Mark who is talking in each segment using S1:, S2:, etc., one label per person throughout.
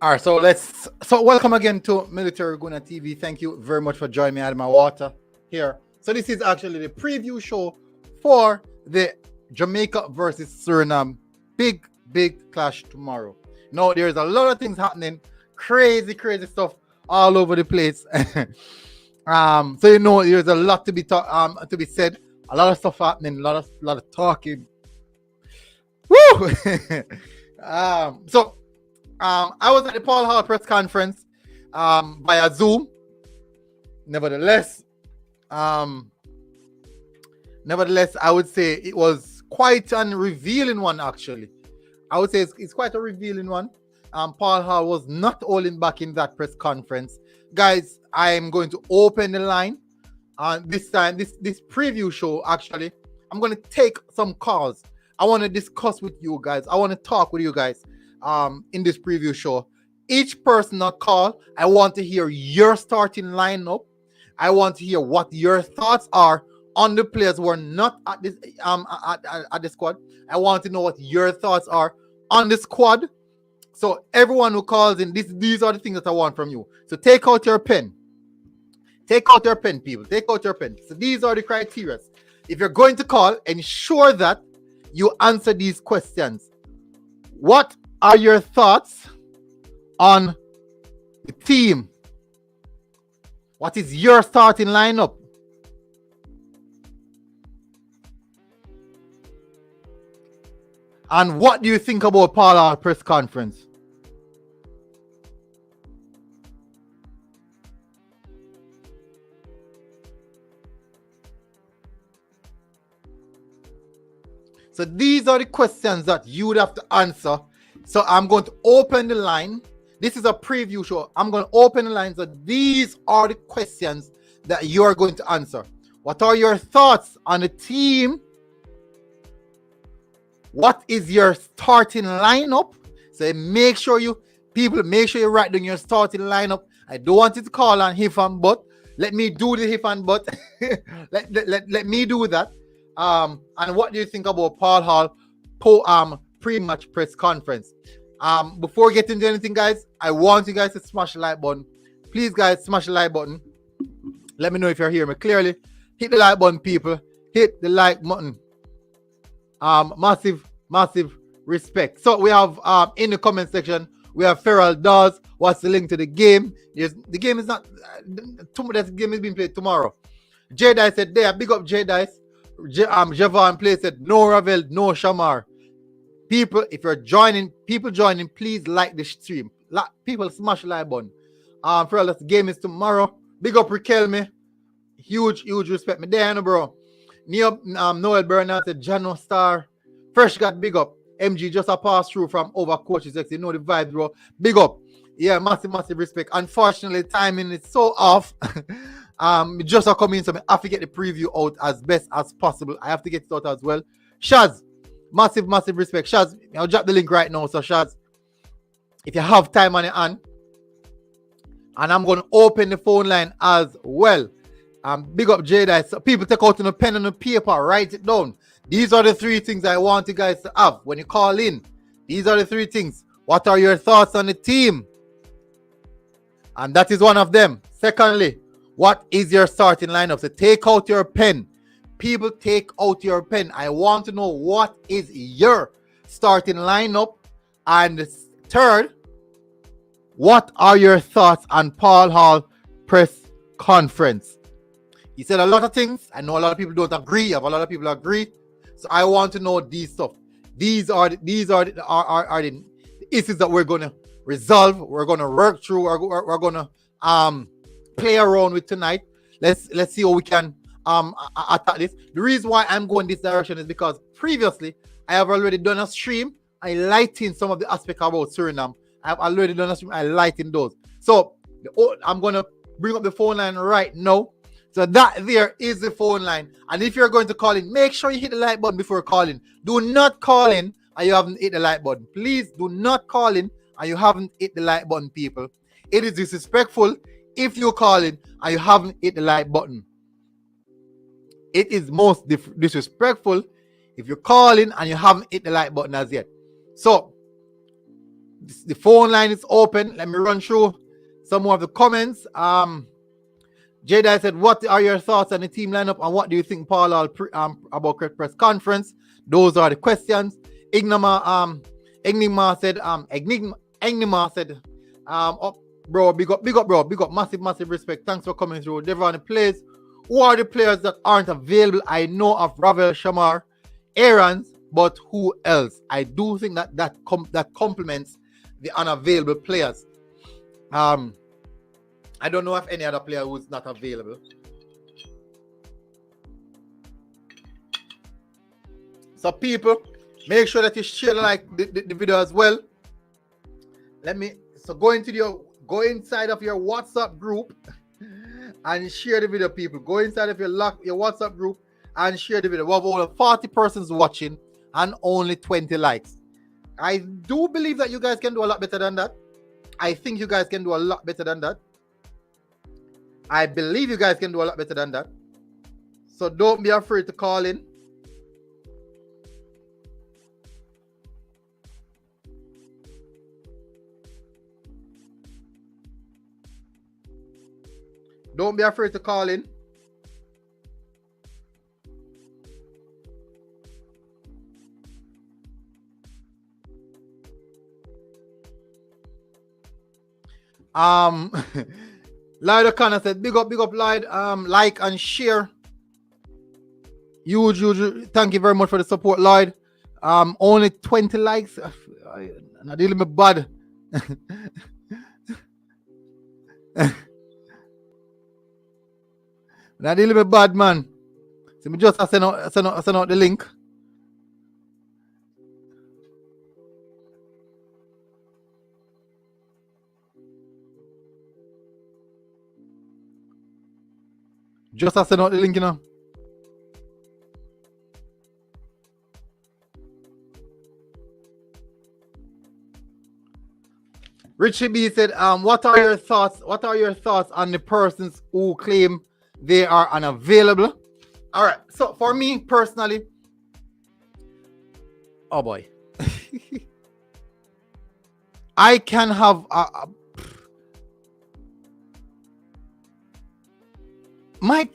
S1: All right, so welcome again to Military Guna TV. Thank you very much for joining me out of my water here. So this is actually the preview show for the Jamaica versus Suriname big clash tomorrow. Now there's a lot of things happening, crazy stuff all over the place. So there's a lot to be said, a lot of stuff happening, a lot of talking. Woo! I was at the Paul Hall press conference via Zoom. Nevertheless, I would say it was quite a revealing one, actually. I would say it's quite a revealing one. Paul Hall was not holding back in that press conference. Guys, I am going to open the line. This time, this preview show, actually, I'm going to take some calls. I want to discuss with you guys. I want to talk with you guys in this preview show. Each person that call, I want to hear your starting lineup. I want to hear what your thoughts are on the players who are not at this at the squad. I want to know what your thoughts are on the squad. So everyone who calls in, these are the things that I want from you. So take out your pen. Take out your pen, people. Take out your pen. So these are the criteria. If you're going to call, ensure that you answer these questions. What are your thoughts on the team? What is your starting lineup? And what do you think about Paul Hall press conference? So these are the questions that you would have to answer. So I'm going to open the line. This is a preview show. I'm going to open the line. So these are the questions that you are going to answer. What are your thoughts on the team? What is your starting lineup? So make sure you write down your starting lineup. I don't want you to call on if and but. Let me do the if and but. let me do that. And what do you think about Paul Hall pre-match press conference? Before getting into anything, guys, I want you guys to smash the like button. Please, guys, smash the like button. Let me know if you're hearing me clearly. Hit the like button, people. Hit the like button. Massive respect. So we have in the comment section, we have Feral Dawes. What's the link to the game? The game is not the game is being played tomorrow. J Dice said there, big up J Dice. Javon Play said no Ravel, no Shamar. People, if you're joining, please like the stream. People smash the like button. Feral, the game is tomorrow. Big up Rikelme. Huge respect. Me there, bro. Noel Bernard said Jano Star. Fresh got big up. MG just a pass through from over coaches. You know the vibe, bro. Big up. Yeah, massive respect. Unfortunately, timing is so off. Just a come in, so I have to get the preview out as best as possible. I have to get it out as well. Shaz, massive respect. Shaz, I'll drop the link right now. So Shaz, if you have time on your hand, and I'm going to open the phone line as well. Big up Jada. So people take out a pen and a paper, write it down. These are the three things I want you guys to have when you call in. These are the three things. What are your thoughts on the team? And that is one of them. Secondly, what is your starting lineup? So take out your pen. People, take out your pen. I want to know what is your starting lineup. And third, what are your thoughts on Paul Hall press conference? He said a lot of things. I know a lot of people don't agree. A lot of people agree. So I want to know these stuff. These are the issues that we're going to resolve. We're going to work through. We're going to play around with tonight. Let's see how we can attack this. The reason why I'm going this direction is because previously I have already done a stream highlighting some of the aspects about Suriname. I've already done a stream highlighting those. So I'm going to bring up the phone line right now. So that there is the phone line. And if you're going to call in, make sure you hit the like button before calling. Do not call in and you haven't hit the like button. Please do not call in and you haven't hit the like button, people. It is disrespectful if you call in and you haven't hit the like button. It is most disrespectful if you're calling and you haven't hit the like button as yet. So The phone line is open. Let me run through some more of the comments. Jedi said, what are your thoughts on the team lineup and what do you think, Paul, about press conference? Those are the questions. Enigma said, oh, bro, big up, bro. Massive respect. Thanks for coming through. Devon, the players. Who are the players that aren't available? I know of Ravel Shamar, Aarons, but who else? I do think that complements the unavailable players. I don't know of any other player who's not available. So people, make sure that you share the video as well. Go inside of your WhatsApp group and share the video, people. Go inside of your WhatsApp group and share the video. We have over 40 persons watching and only 20 likes. I do believe that you guys can do a lot better than that. I think you guys can do a lot better than that. I believe you guys can do a lot better than that. So don't be afraid to call in. Don't be afraid to call in. Lloyd O'Connor said, big up, Lloyd. Like and share. Huge. Thank you very much for the support, Lloyd. Only 20 likes. I'm dealing with bad. Not dealing with bad, man. So me just send out the link. Just send out the link, you know. Richie B said, what are your thoughts? What are your thoughts on the persons who claim they are unavailable? All right. So for me personally, oh boy, I can have my.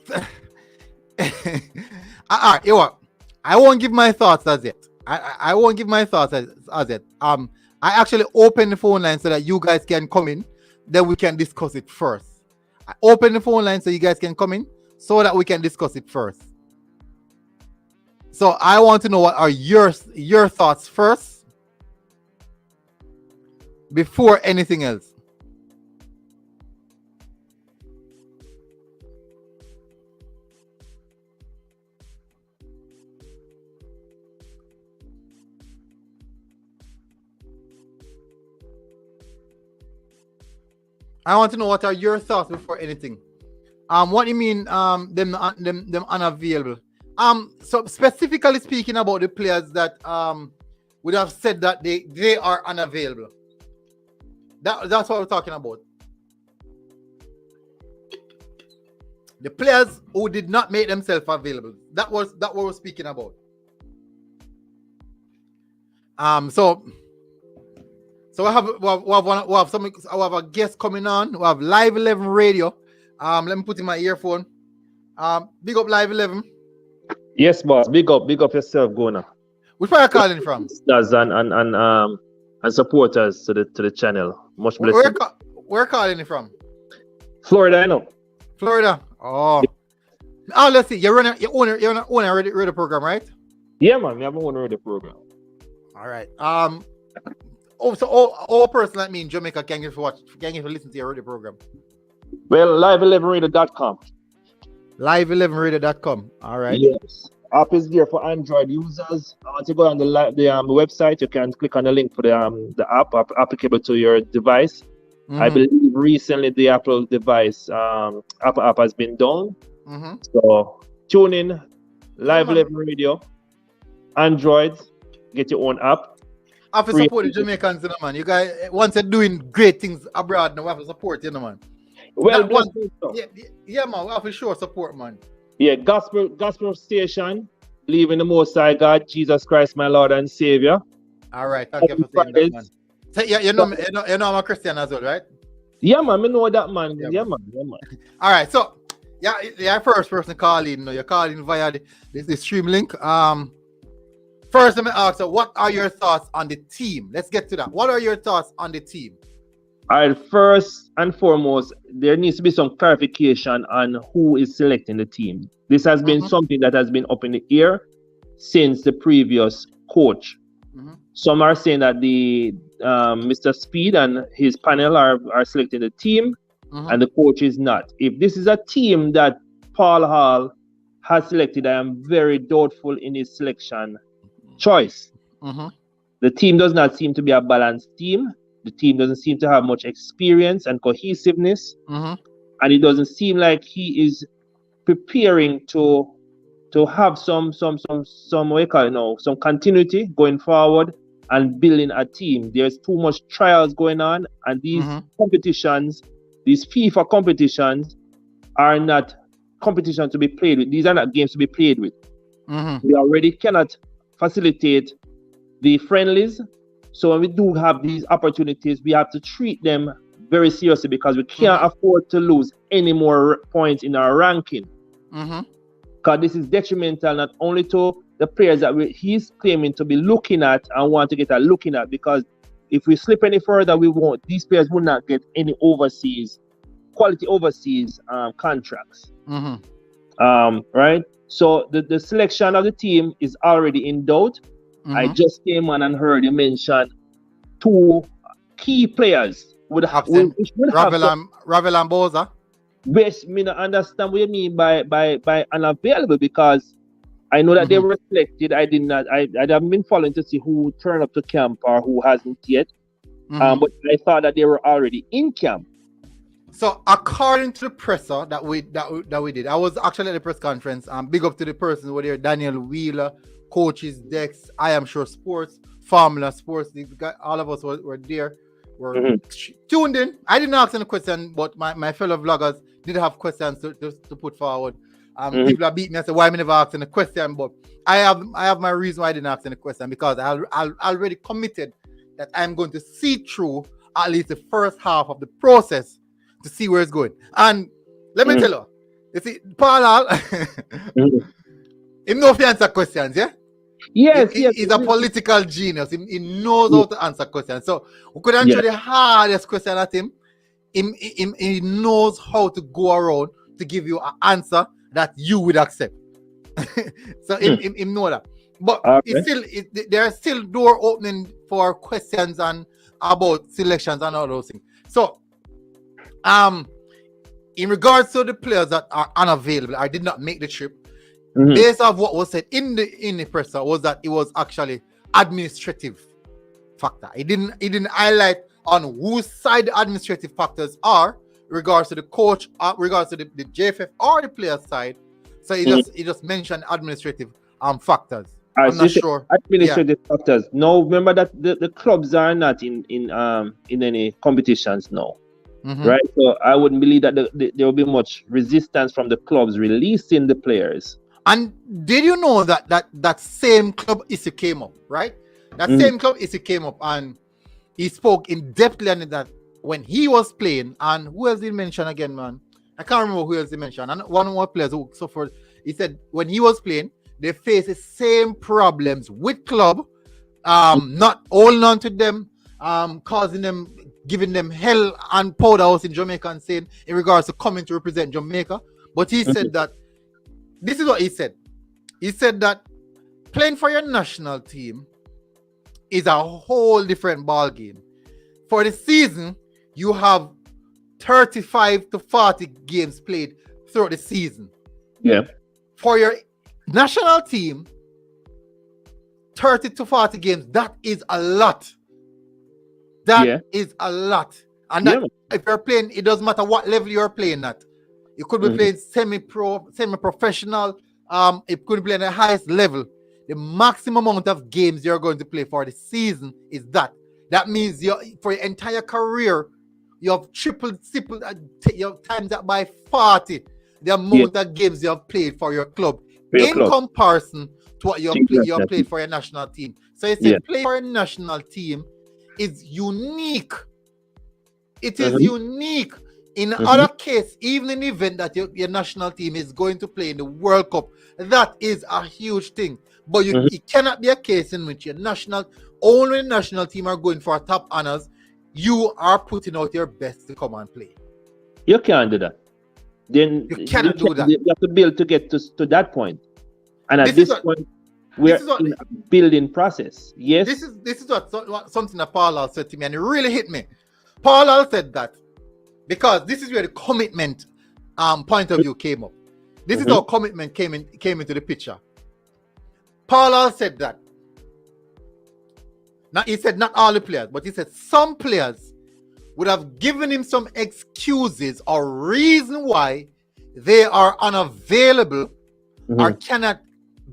S1: All right, you know what? I won't give my thoughts as yet. I won't give my thoughts as yet. I actually open the phone line so that you guys can come in. Then we can discuss it first. I open the phone line so you guys can come in so that we can discuss it first. So I want to know what are your thoughts first before anything else. I want to know what are your thoughts before anything. What do you mean them unavailable? So specifically speaking about the players that would have said that they are unavailable. That's what we're talking about. The players who did not make themselves available. That was what we're speaking about. So we have a guest coming on. We have Live 11 Radio. Let me put in my earphone. Big up Live 11.
S2: Yes, boss. Big up yourself, Gona.
S1: Which part are you calling from?
S2: And supporters to the channel. Much blessing.
S1: Where calling you from?
S2: Florida, I know.
S1: Florida. Oh. Oh, let's see. You own a radio program, right?
S2: Yeah, man. We have one radio program.
S1: All right. So all person that mean Jamaica can get to listen to your radio program.
S2: Well, live11radio.com.
S1: Live11radio.com. All right.
S2: Yes. App is there for Android users. To go on the website, you can click on the link for the app applicable to your device. Mm-hmm. I believe recently the Apple device Apple app has been done. Mm-hmm. So tune in, Live 11 Radio, Android, get your own app.
S1: I have to support the Jamaicans, you know, man. You guys, once you're doing great things abroad, now we have to support, you know, man.
S2: Well,
S1: yeah, man, we have to show support, man.
S2: Yeah, gospel station, believe in the Most High God, Jesus Christ, my Lord and Savior.
S1: All right, thank you for saying that, man. So you know I'm a Christian as well, right?
S2: Yeah, man, I know that, man.
S1: Yeah,
S2: Yeah,
S1: man.
S2: man.
S1: All right, so yeah, first person calling. You're calling via the stream link. First, let me ask you, what are your thoughts on the team? Let's get to that. What are your thoughts on the team?
S2: All right, first and foremost, there needs to be some clarification on who is selecting the team. This has been something that has been up in the air since the previous coach. Some are saying that the Mr. Speed and his panel are selecting the team, and the coach is not. If this is a team that Paul Hall has selected, I am very doubtful in his selection choice. The team does not seem to be a balanced team. The team doesn't seem to have much experience and cohesiveness, and it doesn't seem like he is preparing to have some what you call it now, some continuity going forward and building a team. There's too much trials going on, and these competitions, these FIFA competitions, are not competitions to be played with. These are not games to be played with. We already cannot facilitate the friendlies. So when we do have these opportunities, we have to treat them very seriously because we can't afford to lose any more points in our ranking. Because this is detrimental not only to the players that he's claiming to be looking at and want to get a looking at, because if we slip any further, these players will not get any quality overseas contracts. Right? So the selection of the team is already in doubt. I just came on and heard you mention two key players
S1: Ravel and Boza.
S2: Which me not understand what you mean by unavailable, because I know that they were selected. I haven't been following to see who turned up to camp or who hasn't yet. But I thought that they were already in camp.
S1: So according to the presser that we did, I was actually at the press conference. Big up to the person over there, Daniel Wheeler, coaches, Dex, I am sure Sports, Formula Sports. These guys, all of us were there. Were tuned in. I didn't ask any question, but my fellow vloggers did have questions to put forward. People have beat me and said, why I never asked any question? But I have my reason why I didn't ask any question, because I already committed that I'm going to see through at least the first half of the process to see where it's going. And let me tell you see, Paul, he knows to answer questions, yeah?
S2: Yes,
S1: he's a political genius. He knows how to answer questions. So we could answer the hardest question at him. He knows how to go around to give you an answer that you would accept. So him know that. But there are still door opening for questions and about selections and all those things. So in regards to the players that are unavailable, I did not make the trip. Based off what was said in the presser was that it was actually administrative factor. It didn't highlight on whose side the administrative factors are, regards to the coach, regards to the JFF or the player side. So he just mentioned administrative factors. I'm not sure.
S2: Administrative factors. No, remember that the clubs are not in any competitions now. Right? So I wouldn't believe that there will be much resistance from the clubs releasing the players.
S1: And did you know that same club issue came up, right? That same club issue came up, and he spoke in depth on that when he was playing. And who else did he mention again, man? I can't remember who else he mentioned. And one more players who suffered. He said when he was playing, they faced the same problems with club, not holding on to them, causing them, giving them hell and powder house in Jamaica, and saying in regards to coming to represent Jamaica. But he said that. This is what he said. He said that playing for your national team is a whole different ball game. For the season, you have 35 to 40 games played throughout the season.
S2: Yeah.
S1: For your national team, 30 to 40 games, that is a lot. That is a lot. And that, if you're playing, it doesn't matter what level you're playing at. You could be playing semi-pro, semi-professional. It could be playing at the highest level. The maximum amount of games you're going to play for the season is that. That means for your entire career, you have tripled, you have times that by 40 the amount of games you have played for your club comparison to what you have played for your national team. So you say play for a national team is unique. It is unique. In other case, even in the event that your national team is going to play in the World Cup, that is a huge thing. But it cannot be a case in which only national team are going for top honors. You are putting out your best to come and play.
S2: You can't do that. Then
S1: you cannot do that.
S2: You have to build to get to that point. And at this point, we're in a building process. Yes.
S1: This is what something that Paul said to me, and it really hit me. Paul said that because this is where the commitment point of view came up. This is how commitment came into the picture. Paul said that. Now he said not all the players, but he said some players would have given him some excuses or reason why they are unavailable or cannot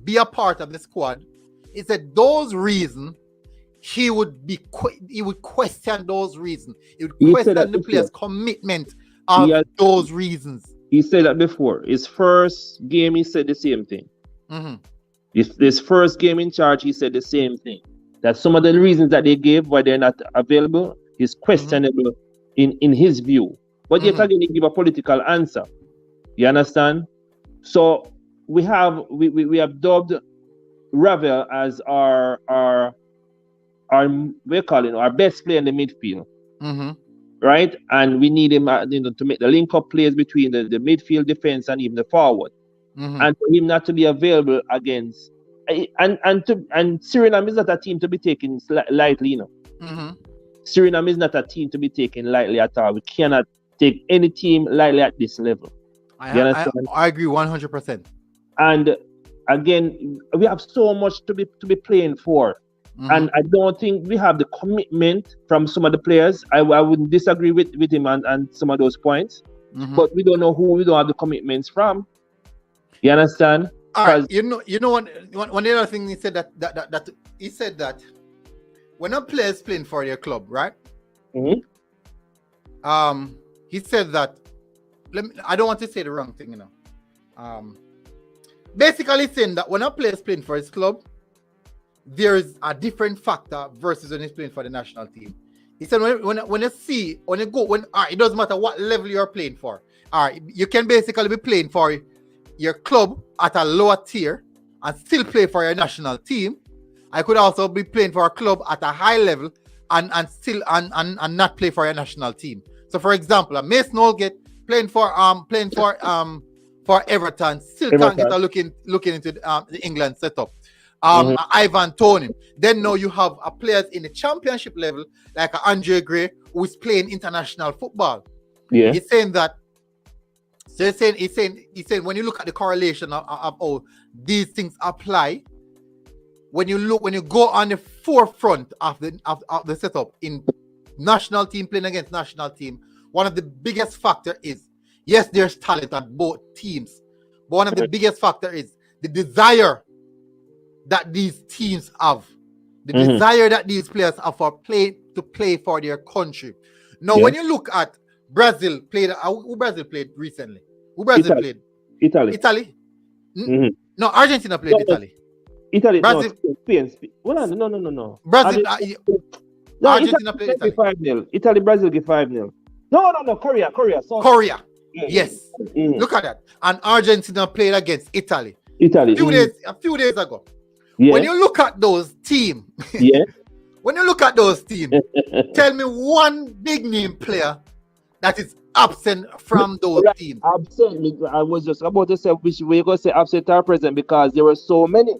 S1: be a part of the squad. He said those reasons he would question those reasons. He would question the players' commitment of those reasons.
S2: He said that before. His first game, he said the same thing. His first game in charge, he said the same thing. That some of the reasons that they gave why they're not available is questionable in his view. But yet again, he give a political answer. You understand? So we have dubbed Ravel as our best player in the midfield. Right? And we need him to make the link-up plays between the midfield, defense, and even the forward. And for him not to be available against and Suriname is not a team to be taken lightly, you know. Suriname is not a team to be taken lightly at all. We cannot take any team lightly at this level.
S1: I agree 100%.
S2: And again, we have so much to be playing for. And I don't think we have the commitment from some of the players. I wouldn't disagree with him and some of those points. But we don't know who we don't have the commitments from. You understand?
S1: All right. You know one other thing he said that he said that when a player is playing for their club, right? He said that I don't want to say the wrong thing, you know. Basically saying that when a player is playing for his club, there is a different factor versus when he's playing for the national team. He said when it doesn't matter what level you're playing for. All right, you can basically be playing for your club at a lower tier and still play for your national team. I could also be playing for a club at a high level and still and not play for your national team. So for example, Mason Holgate playing for Everton still can't get a look into the England setup. Ivan Toney. Then now you have players in the championship level like Andre Gray who is playing international football.
S2: Yeah.
S1: He's saying that. So he's saying when you look at the correlation of how these things apply, when you go on the forefront of the setup in national team playing against national team, one of the biggest factor is yes, there's talent at both teams, but one of the biggest factor is the desire that these teams have, the desire that these players have to play for their country. Now, when you look at Brazil played. Who Brazil played recently? Who Brazil played?
S2: Italy.
S1: No, Argentina played Italy.
S2: Italy.
S1: Brazil.
S2: No, Spain. Well, no.
S1: Brazil. Argentina
S2: Italy
S1: played Italy.
S2: 5-0. Italy, Brazil give 5-0. No. Korea. So,
S1: Korea. Yes. Look at that. And Argentina played against Italy. A few days ago.
S2: Yeah.
S1: When you look at those teams, tell me one big name player that is absent from those teams.
S2: Absent. I was just about to say which way you going to say absent or present because there were so many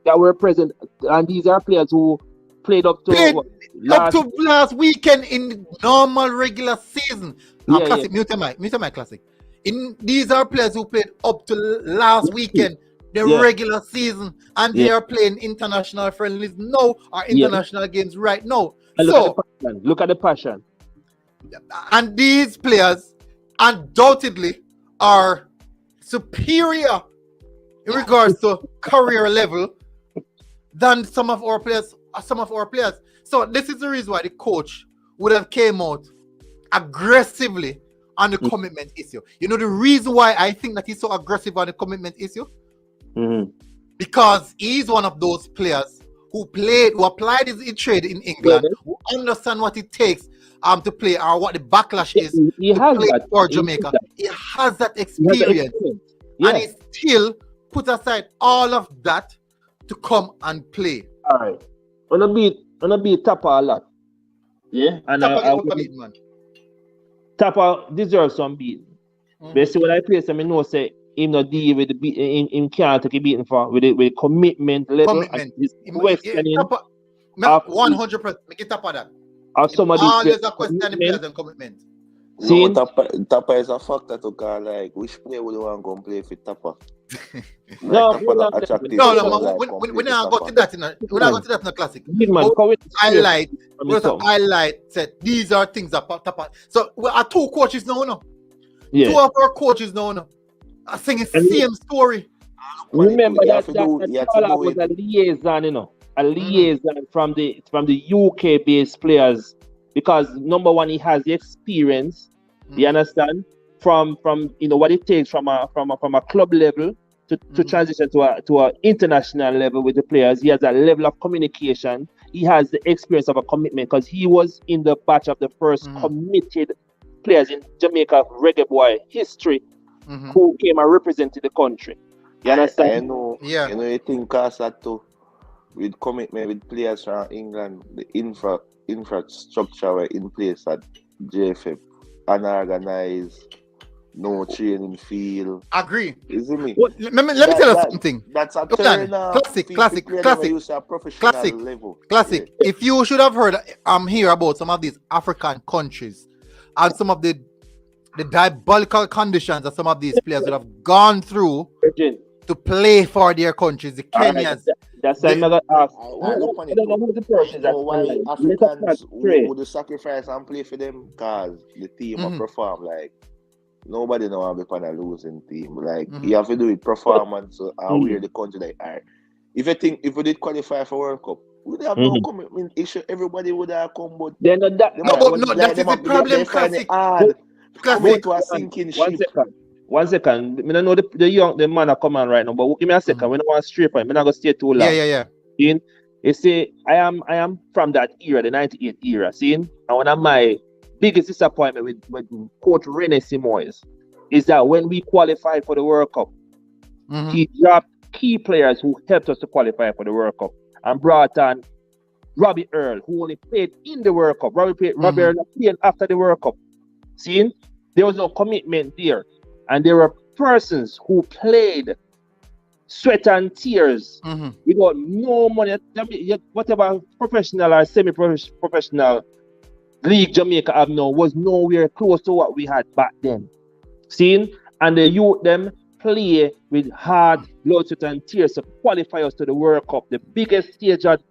S2: that were present, and these are players who played up to
S1: last weekend in normal regular season. Classic. Mute my classic. These are players who played up to last weekend. The regular season, and they are playing international friendlies now or international games right now.
S2: And look at the passion.
S1: And these players undoubtedly are superior in regards to career level than some of our players. So this is the reason why the coach would have came out aggressively on the commitment issue. You know the reason why I think that he's so aggressive on the commitment issue? Because he's one of those players who played, who applied his trade in England, who understand what it takes to play or what the backlash is
S2: He
S1: to
S2: has
S1: play
S2: that.
S1: for
S2: He has
S1: Jamaica.
S2: that.
S1: He has that
S2: He has that
S1: experience.
S2: experience.
S1: And
S2: Yeah.
S1: he still put aside all of that to come and play.
S2: All right. Wanna beat Tapa a lot. Yeah. And
S1: Man.
S2: Tapa deserves some beat. Basically, when I play some, I know say him not deal with the beat. Him can't take a beating for with the commitment level.
S1: Commitment.
S2: And this questioning.
S1: 100%. Make it Tapa that.
S2: Of somebody.
S1: Always a question the players and commitment.
S3: No, Tapa is a factor to call, like, which player would you want to go and play for Tapa?
S2: No,
S3: Tapa not attractive.
S1: No, we not go to that in a classic. Highlight said these are things that Tapa. So we are two coaches now, no?
S2: Yeah.
S1: Two of our coaches now. I think it's the same story.
S2: Remember that was a liaison, you know, a liaison from the UK based players, because number one, he has the experience. You understand, from you know what it takes from a club level to transition to a international level with the players. He has a level of communication. He has the experience of a commitment, because he was in the batch of the first committed players in Jamaica Reggae Boyz history who came and represented the country. You understand?
S3: I know.
S1: Yeah.
S3: You know, you think that too, with commitment with players from England, the infrastructure were in place at JFF, unorganized, no training field.
S1: Agree.
S3: Isn't me?
S1: Well, let me tell you something.
S3: That's a turn
S1: classic.
S3: Level.
S1: Classic. Yeah. If you should have heard hear about some of these African countries and some of the diabolical conditions that some of these players would have gone through to play for their countries, the Kenyans.
S2: That's why I'm going to ask.
S3: I don't know who the person that why Africans would sacrifice and play for them, because the team will perform. Like, nobody know how to be on a losing team. Like, you have to do it performance and we're the country. Like, all right, if we did qualify for World Cup, we would have no commitment issue. Everybody would have come, but
S1: that's the problem. Classic.
S3: To a sinking ship.
S2: One second. I know the man are coming right now, but give me a second. We don't want to straight point. I'm not gonna stay too long.
S1: Yeah.
S2: You see, I am from that era, the 98 era. See, and one of my biggest disappointment with Coach Rene Simoes is that when we qualified for the World Cup, he dropped key players who helped us to qualify for the World Cup and brought on Robbie Earl, who only played in the World Cup. Robbie Earl played after the World Cup. See, there was no commitment there. And there were persons who played sweat and tears without no money. Whatever professional or semi-professional league Jamaica have now was nowhere close to what we had back then. See? And the youth them play with hard blood, sweat and tears to qualify us to the World Cup, the biggest stage that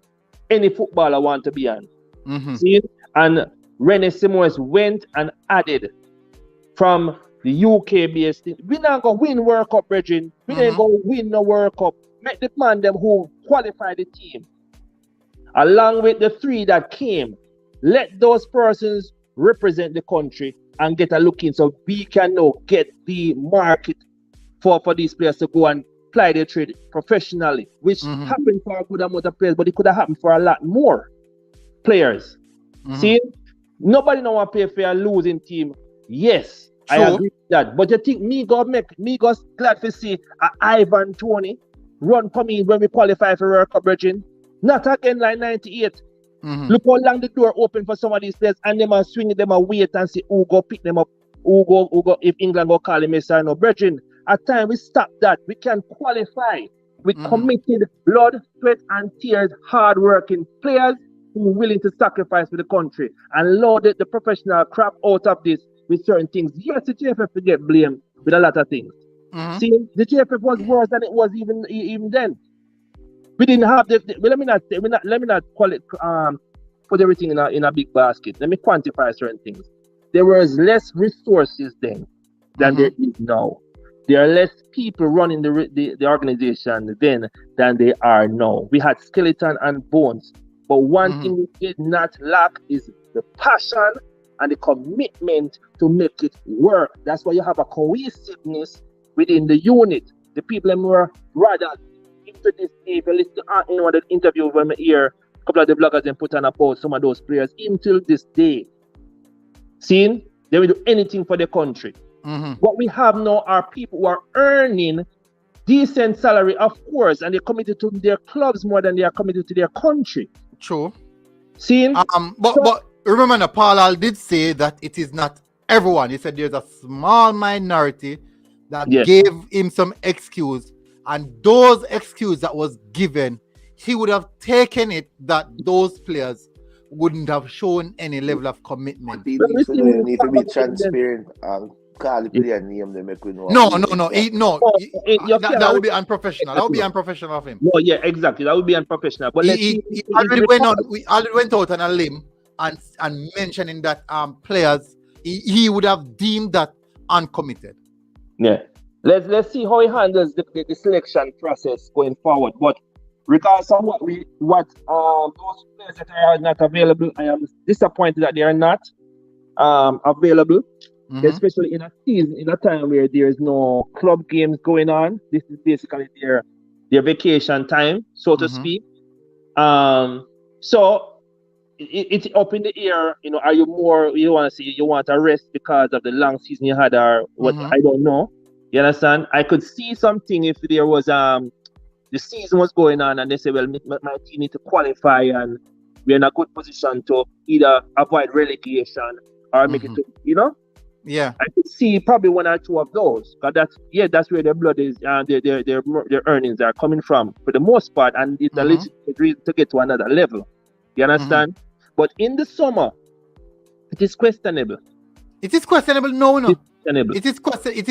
S2: any footballer want to be on. See? And Rene Simoes went and added from the UK based thing. We're not going to win World Cup, Bridging. We ain't going to win no World Cup. Make the man them who qualify the team, along with the three that came, let those persons represent the country and get a look in, so we can now get the market for these players to go and play their trade professionally, which happened for a good amount of players, but it could have happened for a lot more players. See, nobody know want to play for a losing team. Yes, true. I agree with that. But you think me go glad to see Ivan Tony run for me when we qualify for World Cup, Virgin? Not again like 98. Look how long the door open for some of these players, and them are swinging them and wait and see who go pick them up, who go if England go call him Mr. No. Virgin, at time we stop that. We can qualify with committed blood, sweat and tears, hard working players who are willing to sacrifice for the country and load the professional crap out of this with certain things. Yes, the JFF to get blamed with a lot of things. See, the JFF was worse than it was even then. We didn't have let me not call it put everything in a big basket. Let me quantify certain things. There was less resources then than there is now. There are less people running the organization then than they are now. We had skeleton and bones. But one thing we did not lack is the passion and the commitment to make it work. That's why you have a cohesiveness within the unit. The people were rather to this day, if you listen to the interview when I hear a couple of the bloggers and put on a post, some of those players, even till this day, seeing they will do anything for the country. What we have now are people who are earning decent salary, of course, and they're committed to their clubs more than they are committed to their country.
S1: True.
S2: Seeing?
S1: But remember, Paul did say that it is not everyone. He said there's a small minority that gave him some excuse, and those excuses that was given, he would have taken it that those players wouldn't have shown any level of commitment.
S3: He need to be transparent and call the player name. They make we know.
S1: That would be unprofessional. That would be unprofessional of him.
S2: No, yeah, exactly. That would be unprofessional. But
S1: we already went out on a limb and mentioning that players he would have deemed that uncommitted.
S2: Yeah. Let's see how he handles the selection process going forward. But regardless of what those players that are not available, I am disappointed that they are not available, especially in a season, in a time where there is no club games going on. This is basically their vacation time, so to speak. So it's up in the air. Are you want a rest because of the long season you had, or what? I don't know. You understand? I could see something if there was the season was going on and they say, well, my team need to qualify and we're in a good position to either avoid relegation or make it to,
S1: Yeah.
S2: I could see probably one or two of those. Because that's where their blood is, their earnings are coming from for the most part, and it's a legitimate reason to get to another level. You understand? But in the summer, it is questionable.
S1: It is questionable, no. It is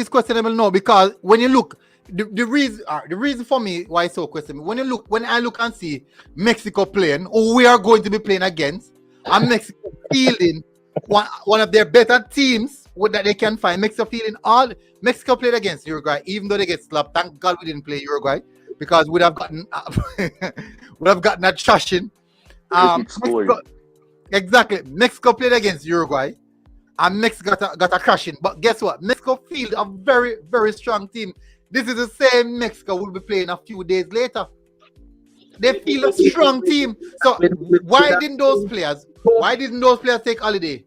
S1: questionable, no, because when you look, the reason for me why it's so questionable, when I look and see Mexico playing, who we are going to be playing against, and Mexico fielding one of their better teams that they can find. Mexico played against Uruguay, even though they get slapped. Thank God we didn't play Uruguay, because we'd have gotten a trashing. Mexico played against Uruguay, and Mexico got a crashing. But guess what? Mexico field a very, very strong team. This is the same Mexico will be playing a few days later. They feel a strong team. So why didn't those players take holiday?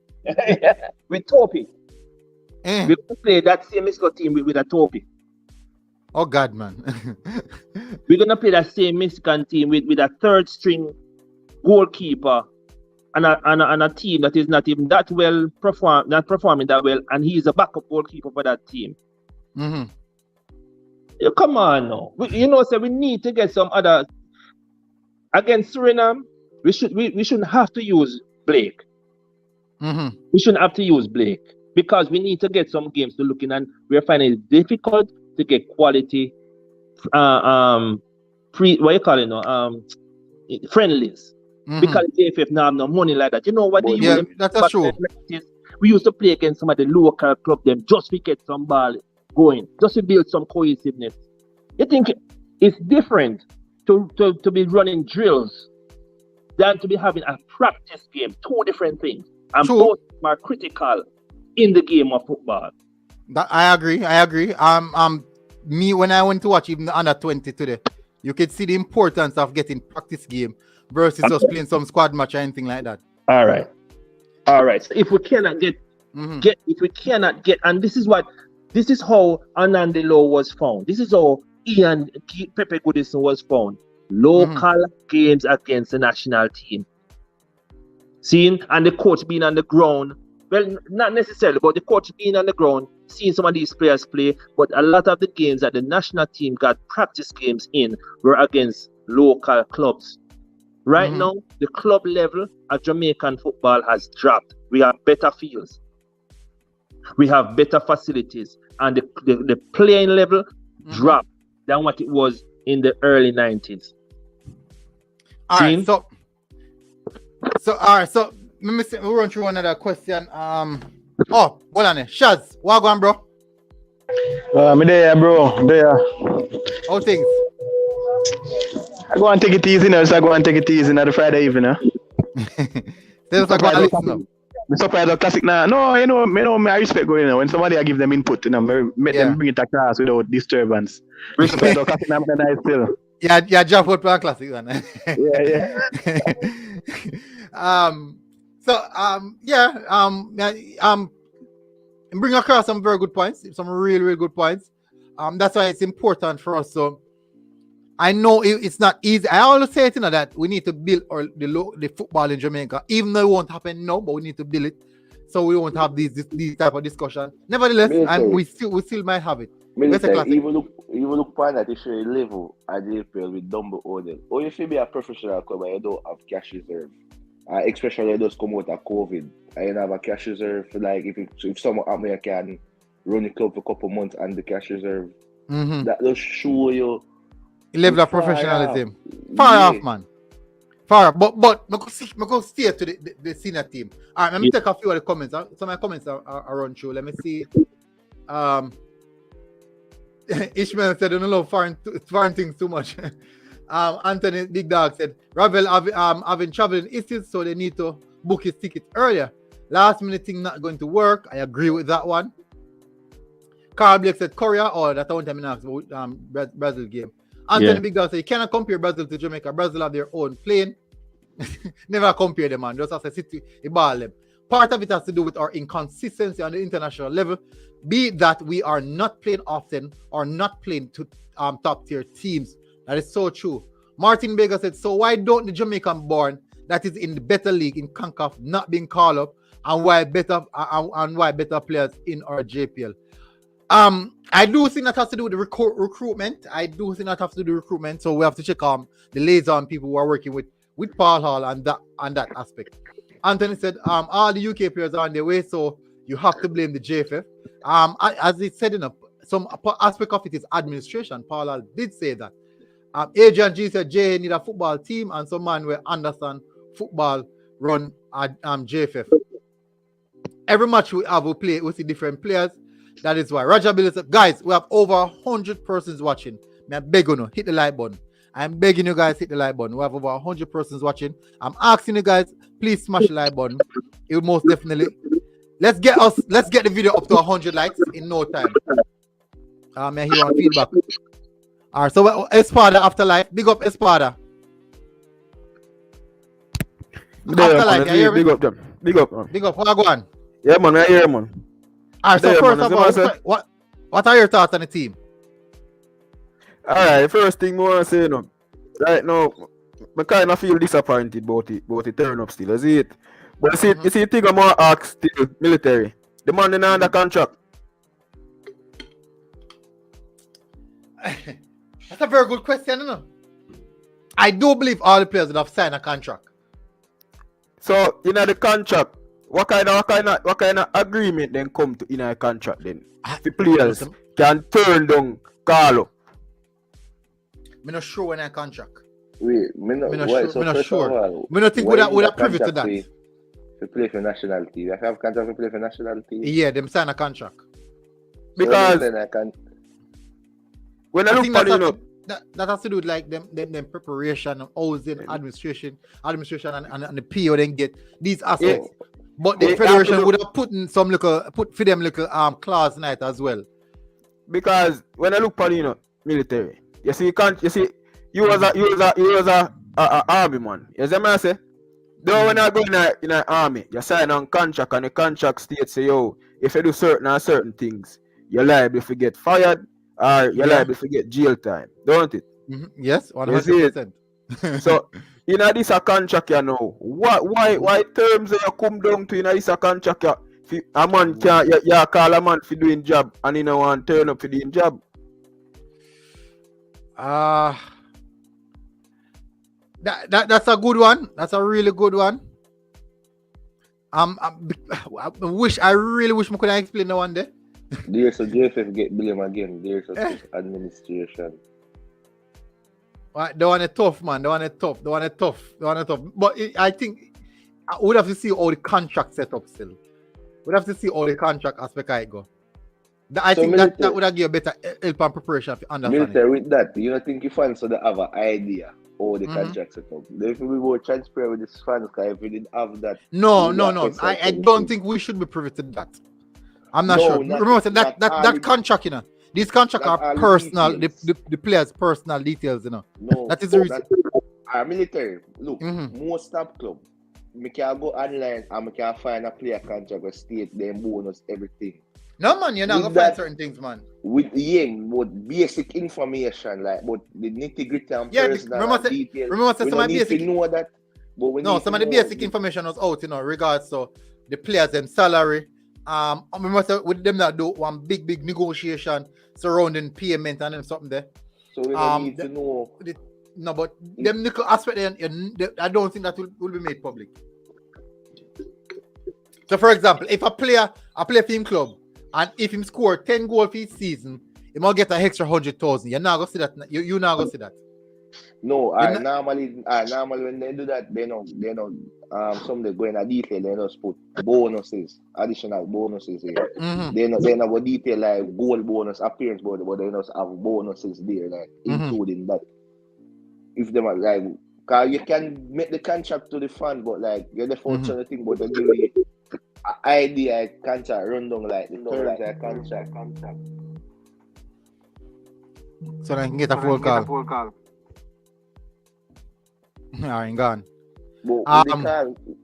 S2: With Topi. We play that same Mexico team with a Topi.
S1: Oh God, man.
S2: We're gonna play that same Mexican team with a third string goalkeeper and a team that is not even that well not performing that well, and he's a backup goalkeeper for that team. Come on now. So we need to get some other. Against Suriname, we shouldn't have to use Blake. We shouldn't have to use Blake because we need to get some games to look in, and we're finding it difficult to get quality friendlies. Because JFF now have no money like that. You know what they use?
S1: That's true.
S2: We used to play against some of the local club them just to get some ball going, just to build some cohesiveness. You think it's different to be running drills than to be having a practice game. Two different things. And both are critical in the game of football.
S1: I agree. Me, when I went to watch even the under 20 today, you could see the importance of getting practice game versus just playing some squad match or anything like that.
S2: All right. So if we cannot get, and this is how Anandelo was found. This is how Ian Pepe Goodison was found. Local games against the national team. Seeing, and the coach being on the ground. Well, not necessarily, but the coach being on the ground, seeing some of these players play. But a lot of the games that the national team got practice games in were against local clubs. Right now, the club level of Jamaican football has dropped. We have better fields. We have better facilities. And the playing level dropped than what it was in the early 90s.
S1: All right, so let me see, we'll run through another question. Hold on there. Shaz, what going, bro?
S4: Me there, bro. There.
S1: How things?
S4: I go and take it easy now. So I go and take it easy now the Friday evening.
S1: Tell us about listen now.
S4: I'm surprised of classic now. No, I respect going now. When somebody I give them input, make them bring it across without disturbance. Respect of classic now, nice still.
S1: Yeah, Jeff would play a classic one.
S2: Yeah.
S1: Bring across some very good points, some really, really good points. That's why it's important for us. So I know it's not easy. I always say it, that we need to build the football in Jamaica, even though it won't happen now, but we need to build it so we won't have these type of discussion. Nevertheless, we still might have it.
S3: Even look upon that issue level at the APL with Dumbo Odell. Or if you be a professional club and you don't have cash reserve, especially those come out of COVID, and you have a cash reserve for like if someone out there can run the club for a couple months and the cash reserve, that will show you
S1: level of professionalism. Far off, man. Far off. But I go steer to the senior team. All right, let me take a few of the comments. Some of my comments are run through. Let me see. Ishmael said, I don't know foreign things too much. Anthony Big Dog said, Ravel having traveling issues, so they need to book his ticket earlier. Last minute thing not going to work. I agree with that one. Carl Blake said, Korea, that I want to ask about Brazil game. Anthony Big Dog said, you cannot compare Brazil to Jamaica. Brazil have their own plane. Never compare them, man. Just as a city, a ball them. Part of it has to do with our inconsistency on the international level. Be it that we are not playing often or not playing to top tier teams. That is so true. Martin Baker said, so why don't the Jamaican born that is in the better league in CONCACAF not being called up, and why better players in our JPL? I do think that has to do with the recruitment. So we have to check the liaison people who are working with Paul Hall and that aspect. Anthony said, all the UK players are on their way, so you have to blame the JFF. As he said, some aspect of it is administration. Paul Hall did say that. Adrian G said JA need a football team and some man will understand football run at JFF. Every match we play, we see different players. That is why. Roger Bill said, guys, we have over 100 persons watching. I beg you, hit the like button. I'm begging you guys, hit the like button. We have over 100 persons watching. I'm asking you guys, please smash the like button. It will most definitely. Let's get the video up to 100 likes in no time. I hear on feedback. All right, so Espada Afterlife, big up Espada. Afterlife, you hear me?
S5: Big up them. Big up, man.
S1: Big up, what go on?
S5: Yeah, man, I hear, man.
S1: All right, so first of all, what are your thoughts on the team?
S5: All right, first thing I want to say, right now, I kind of feel disappointed about the turn up still, is it? But you see, thing I'm going to ask still, military. The man is under contract.
S1: That's a very good question, I do believe all the players would have signed a contract.
S5: So, in the contract, what kind of agreement then come to in a contract then? The players can turn down Carlo.
S1: I'm not sure when I contract.
S3: Wait, I'm not
S1: sure. I don't think we're privy to that.
S3: To play for national team. You have contract to play for national team?
S1: Yeah, them sign a contract.
S5: Because when I look at
S1: that has to do with like them preparation, housing, administration and the PO then get these aspects. Yeah. But the federation would have put for them little clause in it as well.
S5: Because when I look at military, you see you was a army man. You see what I say? Though when I go in an army, you sign on contract and the contract states say, yo, if you do certain things, you're liable to get fired or you're liable to get jail time, don't it?
S1: Mm-hmm. Yes, 100%.
S5: So in this a contract, why terms you come down to in this a contract? A man can call a man for doing job and he don't want to turn up for doing job.
S1: That's a good one. That's a really good one. I really wish I could explain that one day.
S3: There's a JFF get blame again. There's a administration.
S1: The one is tough, man. The one is tough. But I think I would have to see all the contract set up still. We'd have to see all the contract aspect I go. I think that would have give a better help and preparation for understanding.
S3: Military with that, you don't think you fans would have an idea how the contract set up? If we were transparent with this fans, because if we didn't have that.
S1: No. I don't think we should be privy to that. I'm not sure. Remember that contract, These contracts
S3: Not
S1: are
S3: all the
S1: personal,
S3: details.
S1: the players' personal details, you know.
S3: No,
S1: That is the reason.
S3: our military. Look,
S1: Mhm.
S3: most top club, me can go online and me can find a player contract with state, them bonus, everything.
S1: No, man, you're not
S3: With
S1: going to find
S3: that-
S1: certain things, man.
S3: With but basic information, like but the nitty-gritty and
S1: Yeah,
S3: personal
S1: remember
S3: and details.
S1: remember
S3: We
S1: some
S3: don't
S1: of the
S3: need to
S1: basic
S3: know that. But we
S1: no,
S3: need
S1: some
S3: to
S1: of the
S3: know
S1: basic information was out, you know, regards to the players' them salary. I remember with them that do one big negotiation surrounding payment and then something there.
S3: So we don't need to know.
S1: No, but them little aspect there, I don't think that will be made public. So, for example, if a player for him club, and if him score 10 goals for each season, he might get an extra 100,000. You're not gonna see that. You not gonna see that.
S3: No, normally when they do that, they know some they go in a detail, they just put bonuses, additional bonuses here.
S1: Mm-hmm.
S3: They know what detail like goal bonus, appearance bonus, but they just have bonuses there, like including that. If they are like, cause you can make the contract to the fan, but like you're the first thing, but they give you idea contract rundown like the terms of contract.
S1: So I can get a phone call. Alright, gone.
S3: But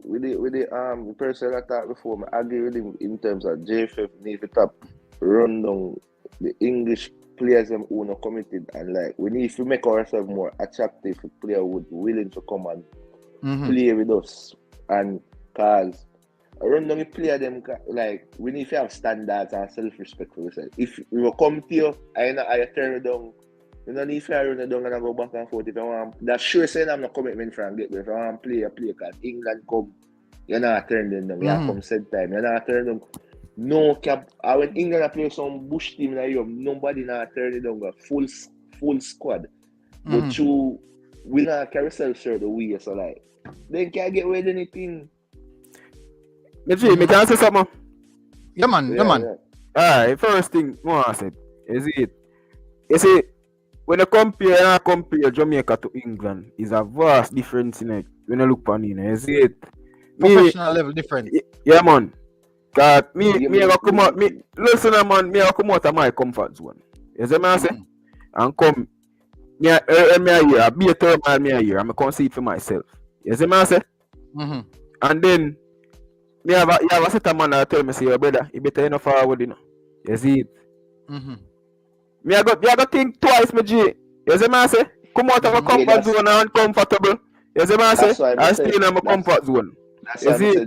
S3: with the person I talked before, I agree with him in terms of JFF need to top rundown the English players them who are committed, and like we need to make ourselves more attractive for players who are willing to come and play with us. And cause around the player them like we need to have standards and self-respect for yourself. If we will come to you, I turn it down. You don't need to run it down and go back and forth. If I want, that's sure saying I'm not commitment from get. But if I want to play, because England come, you're not turning them down. You come set time. You're not turning them. No cap. When England play some bush team like you, nobody not turning down. Full squad. But you will not carry self-shirt the way. So like, they can't get away with anything.
S5: Me can say something.
S1: Yeah, man.
S5: Alright, first thing I said is it. You see, when you compare Jamaica to England, is a vast difference in it. When you look on it, you see it.
S1: Professional level difference.
S5: Yeah, man. Cause me come out of my comfort zone. You see what I say? And come me a year, be a third man me a year, I'm gonna see it for myself. You see what I say? And then you have a set of man that tell me, say, your brother, you better enough forward, you know. You see it? Me I got think twice, my G. You see what I say? Come out of a comfort zone and uncomfortable. You see what I say? I stay in my comfort zone.
S3: That's why I say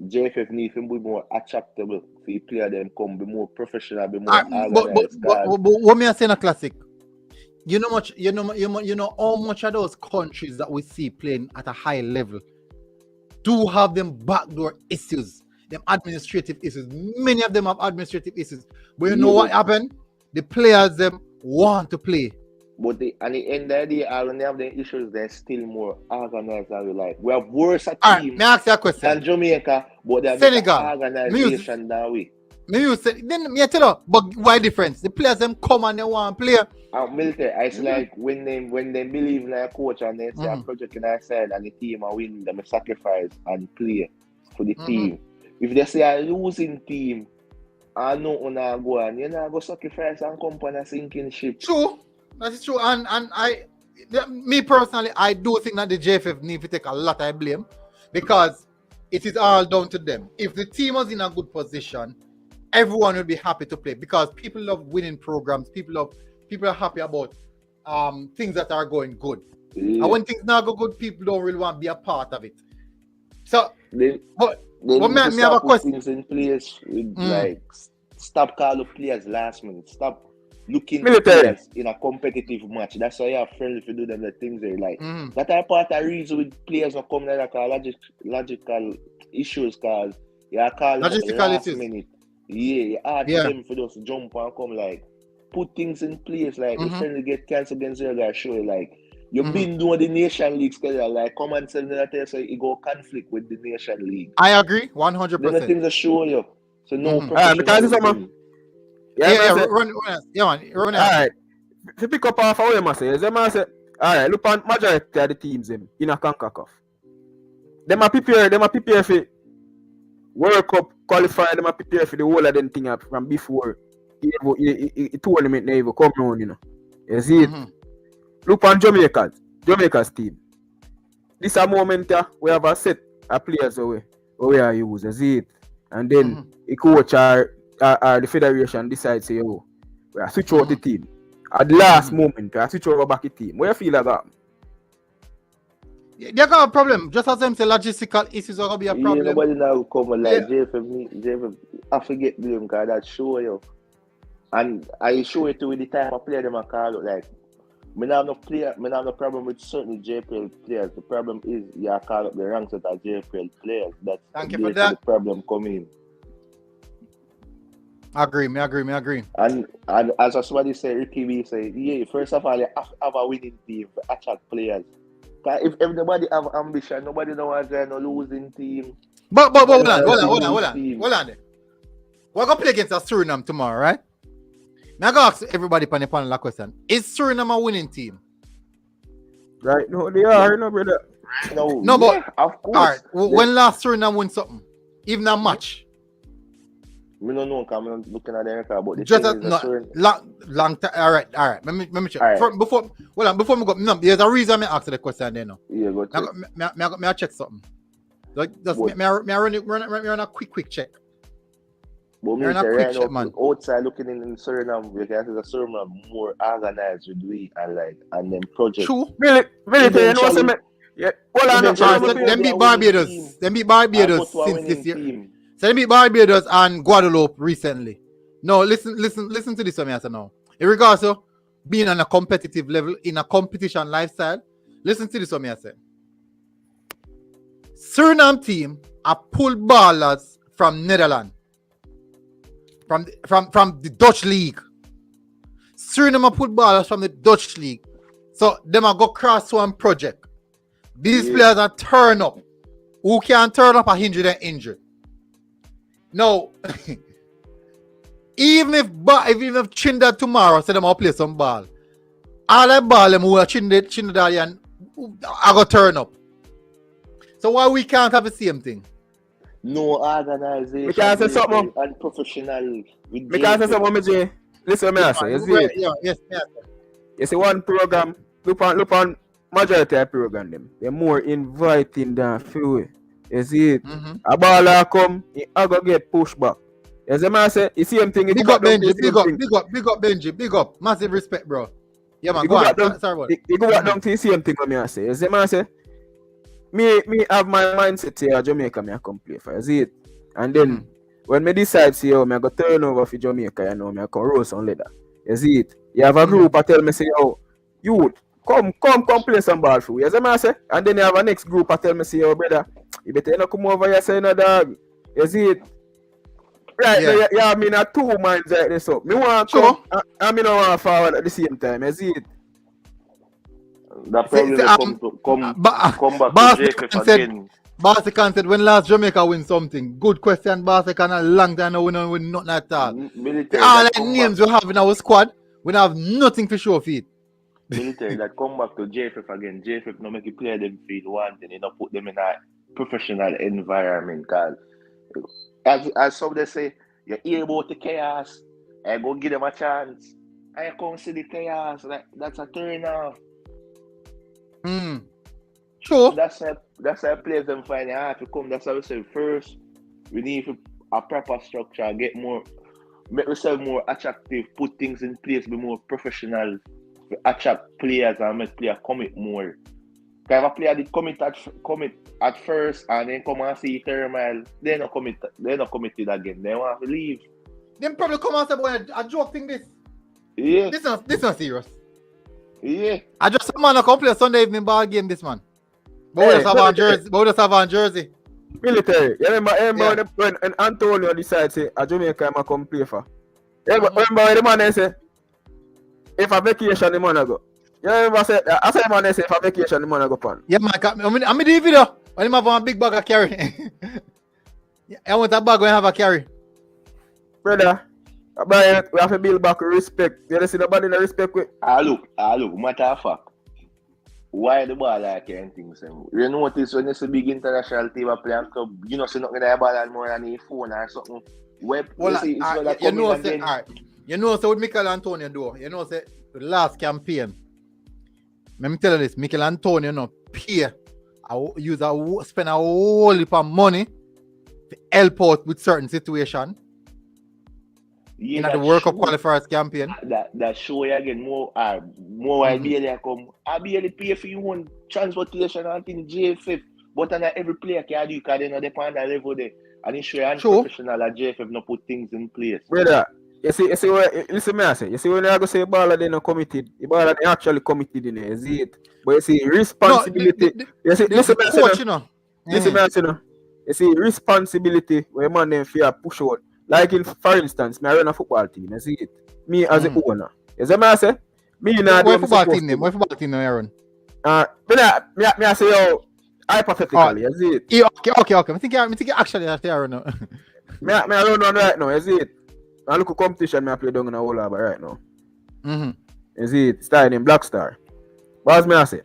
S3: JFF need to be more attractable for the player them come, be more professional, be more organized.
S1: But what me I say in a classic? You know how much of those countries that we see playing at a high level do have them backdoor issues, them administrative issues. Many of them have administrative issues. But you know what happened? The players them want to play.
S3: But at the end of the day, when they have the issues, they're still more organized than we like. We have worse at team
S1: may I ask you a question?
S3: than Jamaica, but they're
S1: Senegal,
S3: organization than we.
S1: Then me tell you, but why difference? The players them come and they want to play.
S3: Military, it's like when they believe in a coach and they say a project in our side and the team are winning, them sacrifice and play for the team. If they say a losing team, I know una go and you know go sacrifice and come on a sinking ship.
S1: True, that is true. And me personally, I do think that the JFF need to take a lot of blame because it is all down to them. If the team was in a good position, everyone would be happy to play because people love winning programs. People are happy about things that are going good. And when things not go good, people don't really want to be a part of it. So, but me have a question.
S3: Things in place with like stop calling players last minute. Stop looking
S5: for
S3: players in a competitive match. That's why you have friends if you do them the things they like. That are part of the reason with players not coming like logical issues because you are calling last minute. Yeah, you ask them for those jump and come like put things in place like if friendly get cancelled against your guy show you like you've been doing the Nation League schedule like come and tell me that so you go conflict with the Nation League.
S1: I agree 100%.
S3: Then the things are show you. So no
S5: because it's run. Alright. To pick up off how you say, alright, look on majority of the teams in a Concacaf. Them are prepare for World Cup qualify, them are prepare for the whole of them thing from before tournament never come round, you know. You see it? Look on Jamaica's team. This a moment we have a set of players where we are use, you see it? And then the coach or the federation decides say, oh, we are switch out the team. At the last moment, we are switch over back the team. What you feel about?
S1: They got a problem. Just as them say logistical issues are gonna be a problem.
S3: Yeah, nobody now come and like JFM, I forget them because that show you. And I show it to with the type of player them I call it. Like me have no problem with certain JPL players. The problem is you call up the ranks of the JPL players. That's
S1: Thank you for that.
S3: The problem coming.
S1: I agree.
S3: And as somebody say, Ricky B say, yeah, first of all, you have a winning team to attract players. If everybody have ambition, nobody don't want to no losing team.
S1: But hold on. We're gonna play against Suriname tomorrow, right? Now I gotta ask everybody on the panel a question. Is Suriname a winning team?
S5: Right? No, they are, no, brother.
S3: No,
S1: but
S3: of course.
S1: Alright, when last Suriname win something? Even a match?
S3: We don't know because I'm looking at the record, but the
S1: Just
S3: thing is
S1: long time. Alright. Let me check.
S3: Right.
S1: Before we go, no, there's a reason I asked the question there now.
S3: Yeah, go check.
S1: May I check something? May I run a quick check?
S3: But me say right now, outside looking in Suriname, you can see the Suriname more organized with we and then project.
S1: True.
S5: Really, you know what? Yeah. Hold on.
S1: Them beat Barbados. Since this year. So they beat Barbados and Guadeloupe recently. No, listen to this one, I say now. In regards to being on a competitive level, in a competition lifestyle, listen to this one, I say. Suriname team are pulled ballers from Netherlands. From the Dutch league. Suriname are pulled ballers from the Dutch league. So them are go cross one project. These players are turn up. Who can turn up are injured. No, even if Trinidad tomorrow said them all play some ball, all that ball them who are Trinidadian are gonna turn up. So why we can't have the same thing?
S3: No organization.
S5: Because say something
S3: and professional.
S5: Because say something, Mj. Listen, me I say.
S1: Yes.
S5: You see one program. Look on majority of program them. They're more inviting than few. You see it? A baller come, he go get pushed back. You see me say, you see him thing.
S1: Big up Benji, big up. Massive respect, bro. Yeah man, go on. Sorry about it.
S5: You go back down to the same thing me I say. You see me say, me have my mindset here Jamaica me I come play for. You see it? And then when me decide see me I go turn over for Jamaica, you know, me I come roast on leather. You see it? You have a group I tell me say, oh, youth, come play some ball for you. You see me I say? And then you have a next group I tell me say, oh brother, you better not come over here say no dog. You see it? Right, yeah, I mean, two minds like this up. Me want to come, I mean, I want to forward at the same time. You see it?
S3: That probably come back to JFF again.
S1: Barsecan said, when last Jamaica win something? Good question, Barsecan. A long time now we don't win nothing at all. All the names we have in our squad, we don't have nothing to show for it.
S3: Military that come back to JFF again. JFF no make you play them feel wanting, you know, put them in a professional environment. Cause as some they say, you hear about the chaos, I go give them a chance. I come see the chaos, like that's a turn off.
S1: Sure.
S3: That's how players them find it hard to come. That's how we say first we need a proper structure, make ourselves more attractive, put things in place, be more professional, attract players and make players commit more. Because if a player did commit at first and then come and see thermal, they're not committed again. They want to leave.
S1: Them probably come and say, boy, a joke thing this.
S3: Yeah.
S1: This not serious.
S3: Yeah.
S1: I just some man come play a Sunday evening ball game this man. But we just have on jersey.
S5: Military. You remember when Antonio decides say a Jamaica I come play for. Remember when the man say if a vacation the man go. You remember say I say man say if a vacation the man go pan.
S1: Yeah man, I mean the video when him have one big bag of carry. I want a bag when I have a carry.
S5: Brother, we have to build back respect. You see nobody no respect with.
S3: Look, matter of fact. Why the ball like and things? You notice when it's a big international team play and club, you know, so not gonna have ball more than a phone or something.
S1: Alright. You know, so with Mikel Antonio do, you know, say the last campaign. Let me tell you this, Mikel Antonio, you know, spend a whole heap of money to help out with certain situation.
S3: Yeah,
S1: In the World Cup qualifiers campaign.
S3: That show you again more I barely come. I barely pay for your own transportation and in JFF. But every player can do because they know they on that level there. And it's sure professional at JFF not put things in place.
S5: Brother, you see what listen me I say. You see when I go say baller they not committed. The baller they actually committed in it, you see it. But you see responsibility. You see listen me I say. Listen me I say no. You see responsibility where man them fear push out. Like for instance, me I run a football team, you see it. Me as a owner. You see me I say? Me not
S1: What football team name? What football team name, Aaron?
S5: Me I say yo hypothetically, you see it.
S1: Okay. I think actually that's Aaron now.
S5: Me I run one right now, you see it. I look at competition me I play down in a whole lot right now. You see it, starting in Black Star. What else me I say?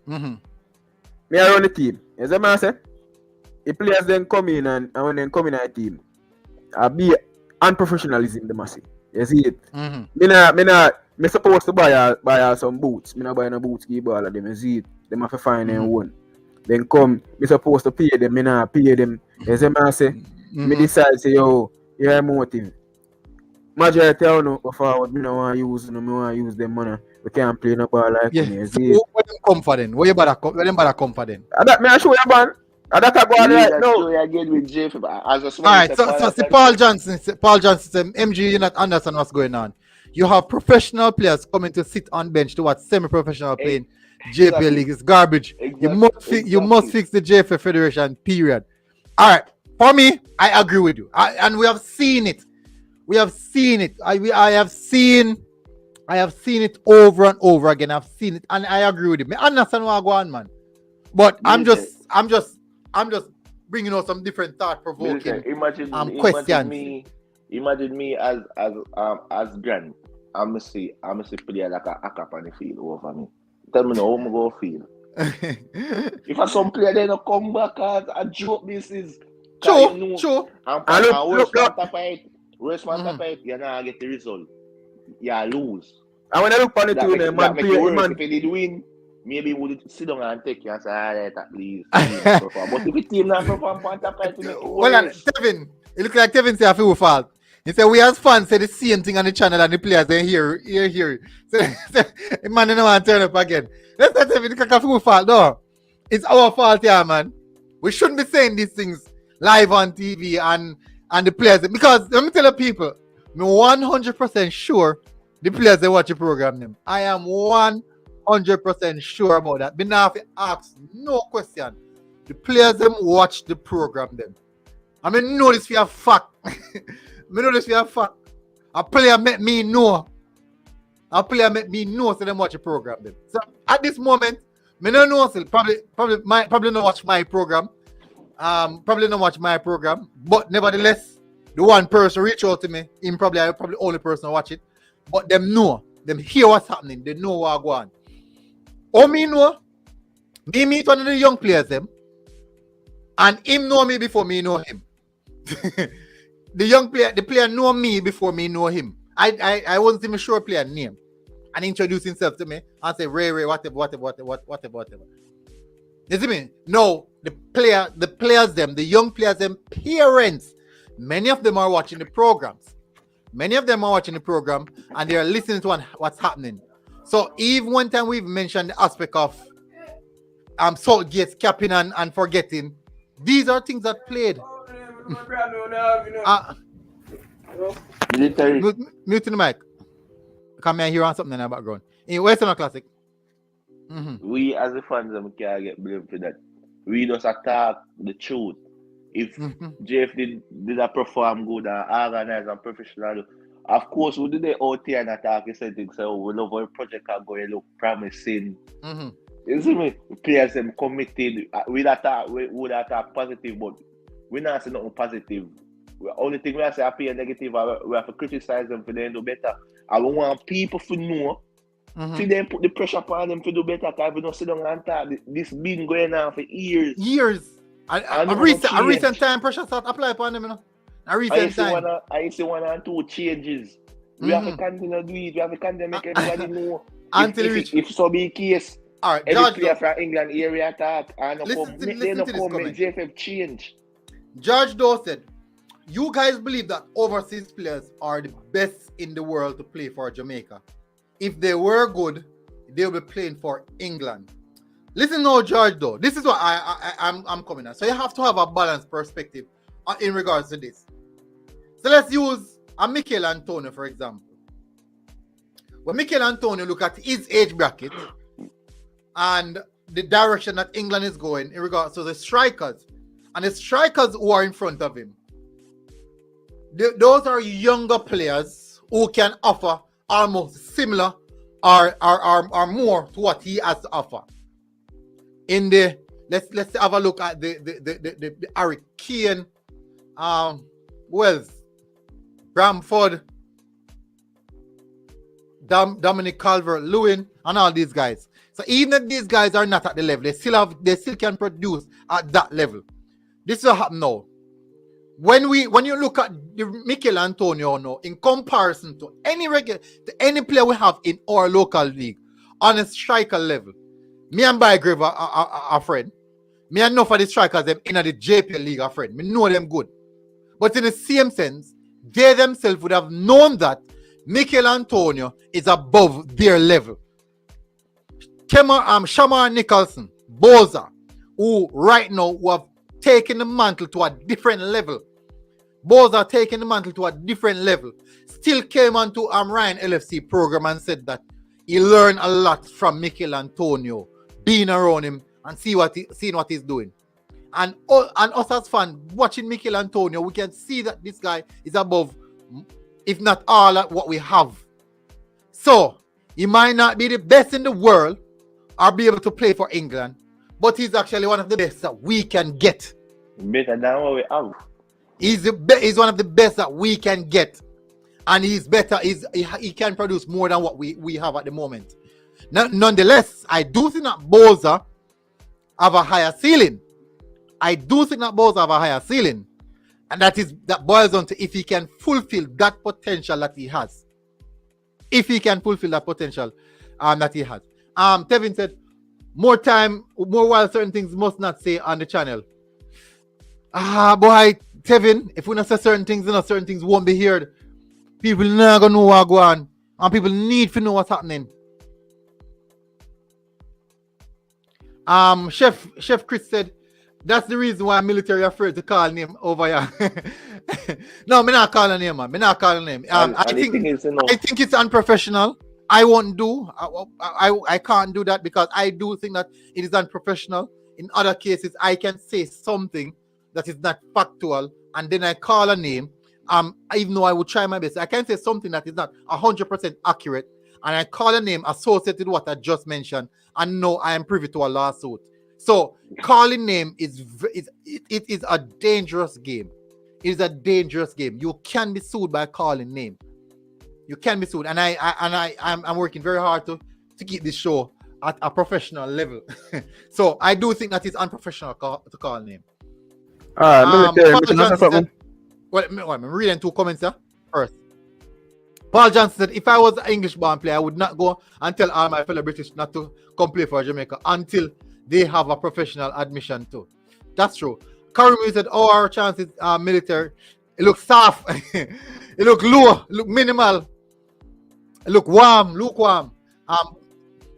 S5: Me I run the team. You see me I say? The players then come in and when they come in a team, I be unprofessionalism the massive. You see it? Me supposed to buy some boots. Me not buy no boots, give all of them. You see it? Them have to find their own. Then come, me supposed to pay them, me not pay them. You see me I say? Me decide say yo, you're a motive. Majority of you go forward, me no want to use them, me want to use them money. We can't play no ball like me.
S1: So where them come for then? Where them bother come for then?
S5: That me I show you man. That I go on right now.
S3: Show you again with JFF.
S1: Alright, so see Paul Johnson said, MG, you not understand what's going on. You have professional players coming to sit on bench to watch semi-professional playing JPL League. It's garbage.
S3: Exactly.
S1: You must fix the JFF Federation, period. Alright, for me, I agree with you. And we have seen it. I have seen it over and over again. I've seen it and I agree with it. I understand what I go on, man. But I'm just bringing out some different thought-provoking questions.
S3: Imagine me as Grant. I'm see player like a cap on the field over me. Tell me now how I go feel. If I some player they don't come back as a joke, this is
S1: true.
S3: And worst man fight, you're not get the result. You lose.
S5: And when I look on the two, man,
S3: if they did win, maybe we would sit down and take you and say, alright, at least. But if the team not perform point of fight,
S1: well, Tevin, it looks like Tevin say I feel fault. He said we as fans say the same thing on the channel and the players they hear it. So the man don't want to turn up again. Let's not Tevin it's like a full fault. No. It's our fault here, man. We shouldn't be saying these things live on TV and the players, because let me tell the people, I'm 100% sure the players they watch the program them. I am 100% sure about that. Me now have to ask no question. The players them watch the program them. I mean know this for a fact. A player make me know. So them watch the program them. So at this moment, me don't know still. Probably not watch my program. But nevertheless, the one person reach out to me, I'm probably the only person to watch it. But them hear what's happening, they know what's going on. Oh, me know, me meet one of the young players them, and him know me before me know him. The player know me before me know him. I wasn't even sure player name, and introduce himself to me and say Ray, whatever. You see me? No, the young players them, parents, many of them are watching the programs. And they are listening to what's happening. So even one time we've mentioned the aspect of Saltgate's capping and forgetting. These are things that played. Mute the mic. Come here on something in the background. In Western Classic.
S3: We as the fans can't get blamed for that. We just attack the truth. If Jeff did not perform good and organize and professional, of course we did the out here and attack the settings. So we love our project can go and look promising. You see me? Players them committed. We would attack positive, but we not say nothing positive. The only thing we have to say appear negative, we have to criticize them for them to do better. And we want people to know. See them put the pressure upon them to do better, because we don't sit down and talk. This been going on for years. A recent time pressure start apply upon them, you know. A recent time. I see one and two changes. We have to continue to do it. We have to continue to make everybody know.
S1: If
S3: so be case,
S1: all right,
S3: every
S1: George,
S3: player from England area attack, and
S1: listen to this comment.
S3: JFF change.
S1: George Doe said, you guys believe that overseas players are the best in the world to play for Jamaica. If they were good, they'll be playing for England. Listen now, George, though. This is what I'm coming at. So you have to have a balanced perspective in regards to this. So let's use a Mikel Antonio, for example. When Mikel Antonio look at his age bracket and the direction that England is going in regards to the strikers, and the strikers who are in front of him, those are younger players who can offer almost similar or more to what he has to offer. In the let's have a look at the Harry Kane, Wells, Bramford, Dominic Calvert-Lewin, and all these guys. So even if these guys are not at the level, they still can produce at that level. This will happen now. When you look at the Mikel Antonio now, in comparison to any player we have in our local league on a striker level, me and Bygrave are friend. Me and enough of the strikers them in the JPL league are friend. Me know them good. But in the same sense, they themselves would have known that Mikel Antonio is above their level. Shamar Nicholson, Boza, who right now who have taken the mantle to a different level. Boza taking the mantle to a different level. Still came onto Ryan LFC program and said that he learned a lot from Mikel Antonio, being around him and seeing what he's doing. And us as fans watching Mikel Antonio, we can see that this guy is above, if not all, at what we have. So he might not be the best in the world or be able to play for England, but he's actually one of the best that we can get.
S3: Better than what we have.
S1: He's one of the best that we can get, and he's better. He can produce more than what we have at the moment. Nonetheless, I do think that Boza have a higher ceiling. And that boils down to if he can fulfill that potential that he has. Tevin said, more time, more while certain things must not say on the channel. Boy, Tevin, if we not say certain things, certain things won't be heard. People not gonna know what's going on, and people need to know what's happening. Chef Chris said, that's the reason why military afraid to call name over here. No, me not calling name, man. I think it's unprofessional. I won't do. I can't do that because I do think that it is unprofessional. In other cases, I can say something that is not factual, and then I call a name. Even though I would try my best, I can say something that is not 100% accurate, and I call a name associated with what I just mentioned, and know I am privy to a lawsuit. So calling name is a dangerous game. It is a dangerous game. You can be sued by calling name. You can be sued, and I'm working very hard to keep this show at a professional level. So I do think that it's unprofessional to call name. I'm reading two comments here first. Paul Johnson said, if I was an English born player, I would not go and tell all my fellow British not to come play for Jamaica until they have a professional admission too. That's true. Karim said, our chances are military. It looks soft. It look low. It look minimal. It look warm. Lukewarm.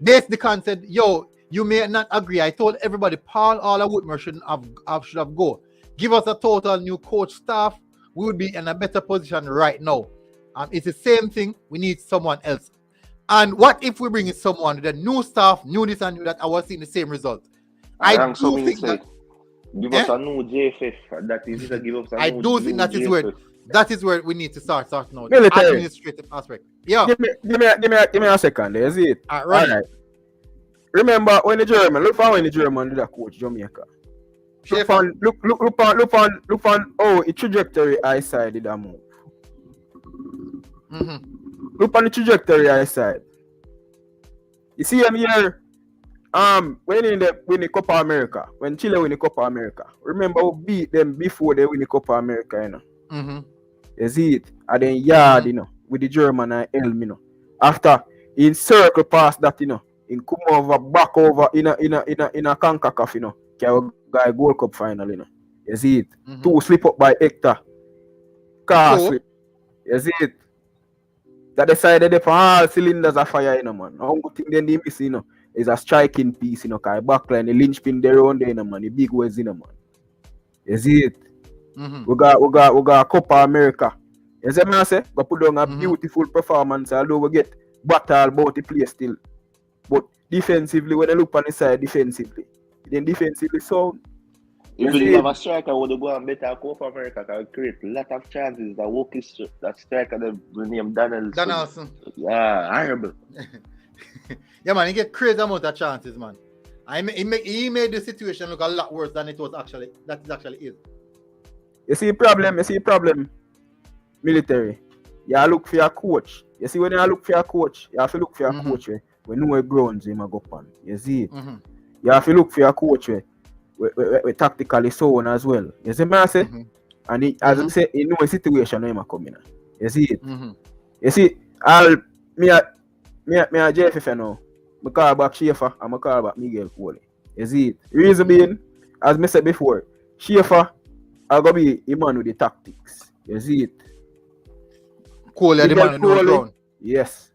S1: The con said, yo, you may not agree. I told everybody Paul Alla Whitmer should have go. Give us a total new coach staff. We would be in a better position right now. It's the same thing. We need someone else. And what if we bring in someone with a new staff, new this and new that, I was seeing the same result? I do think that
S3: give us a new JFF. That is to give us a
S1: I
S3: new,
S1: do think that
S3: JFF.
S1: is where we need to start now.
S5: Military.
S1: Administrative aspect. Yeah.
S5: Give me a second. Is it?
S1: All right.
S5: Remember when the German did that coach Jamaica. Look on the trajectory I side did that move. Look on the trajectory I side. You see him here. When win the Copa America, when Chile win the Copa America, remember we beat them before they win the Copa America, you know. You see it, and then with the German and Elm, you know. After in circle past that, you know, in come over back over in a Concacaf, you know, guy Gold Cup final, you know. You see it? Two slip up by Hector. Car slip. You see it? That decided if all cylinders are fire, you know, man. The only thing they miss, you know, is a striking piece, you know, cause backline, the linchpin there on there, you know, man. The big ways, you know, man. You see it? We got Copa America. You see what I say? We put on a beautiful performance, although we get battle about the play still. But defensively, when I look on the side defensively, then defensively sound.
S3: If you have a striker who would go and better Copa America, can create a lot of chances. That striker, the name Donaldson. Yeah, horrible.
S1: Yeah, man, he get crazy amount of chances, man. He made the situation look a lot worse than it actually is.
S5: You see problem, military. You look for your coach. You see, when you look for your coach, you have to look for your coach we know where grounds him go on. You see it? You have to look for your coach we tactically sound as well. You see what I say? And he, as I say, he know a situation where he come in. You see it? You see, me a JFF now. I call back Schaefer and I call back Miguel Cole. You see it? Reason being, as I said before, Schaefer are going to be the man with the tactics. You see it?
S1: Cole, the man with the ground.
S5: Yes.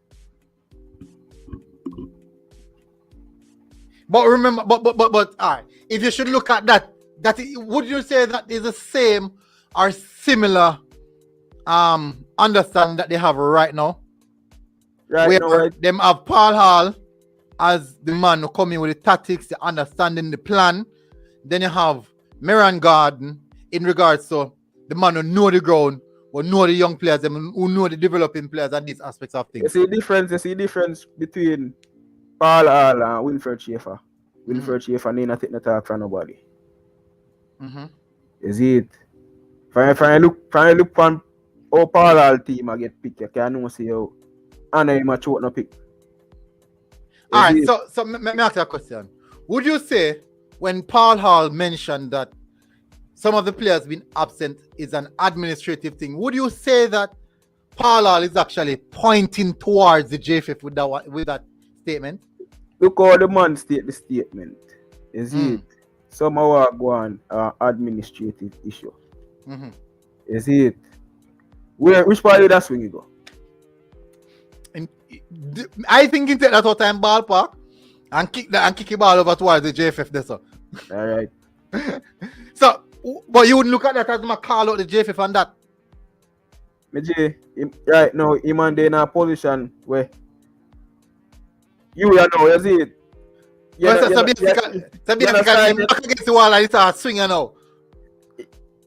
S1: But remember, but alright. If you should look at that, would you say that is the same or similar understanding that they have right now?
S5: Right now, right.
S1: Them have Paul Hall as the man who come in with the tactics, the understanding, the plan. Then you have Meran Garden in regards to the man who know the ground, who know the young players, who know the developing players and these aspects of things.
S5: You see difference between Paul Hall and Wilfred Schaefer. Wilfred Schaefer need not take no talk from nobody. You see it? If I look on how Paul Hall team I get picked, you can know see how Anna him a choke no pick.
S1: Alright, so let me ask you a question. Would you say when Paul Hall mentioned that some of the players been absent is an administrative thing, would you say that Paul Hall is actually pointing towards the JFF with that statement?
S5: Look how the man state the statement. Is it? Somehow go on administrative issue. Is it? Which part of that swing you go?
S1: I think he take that out time ballpark and kick the ball over towards the JFF there, so.
S5: Alright.
S1: So, but you wouldn't look at that as my call out the JFF and that.
S5: Right now, him and they in a position where you know, you see it.
S1: So basically, back against the wall and it's a swinger now.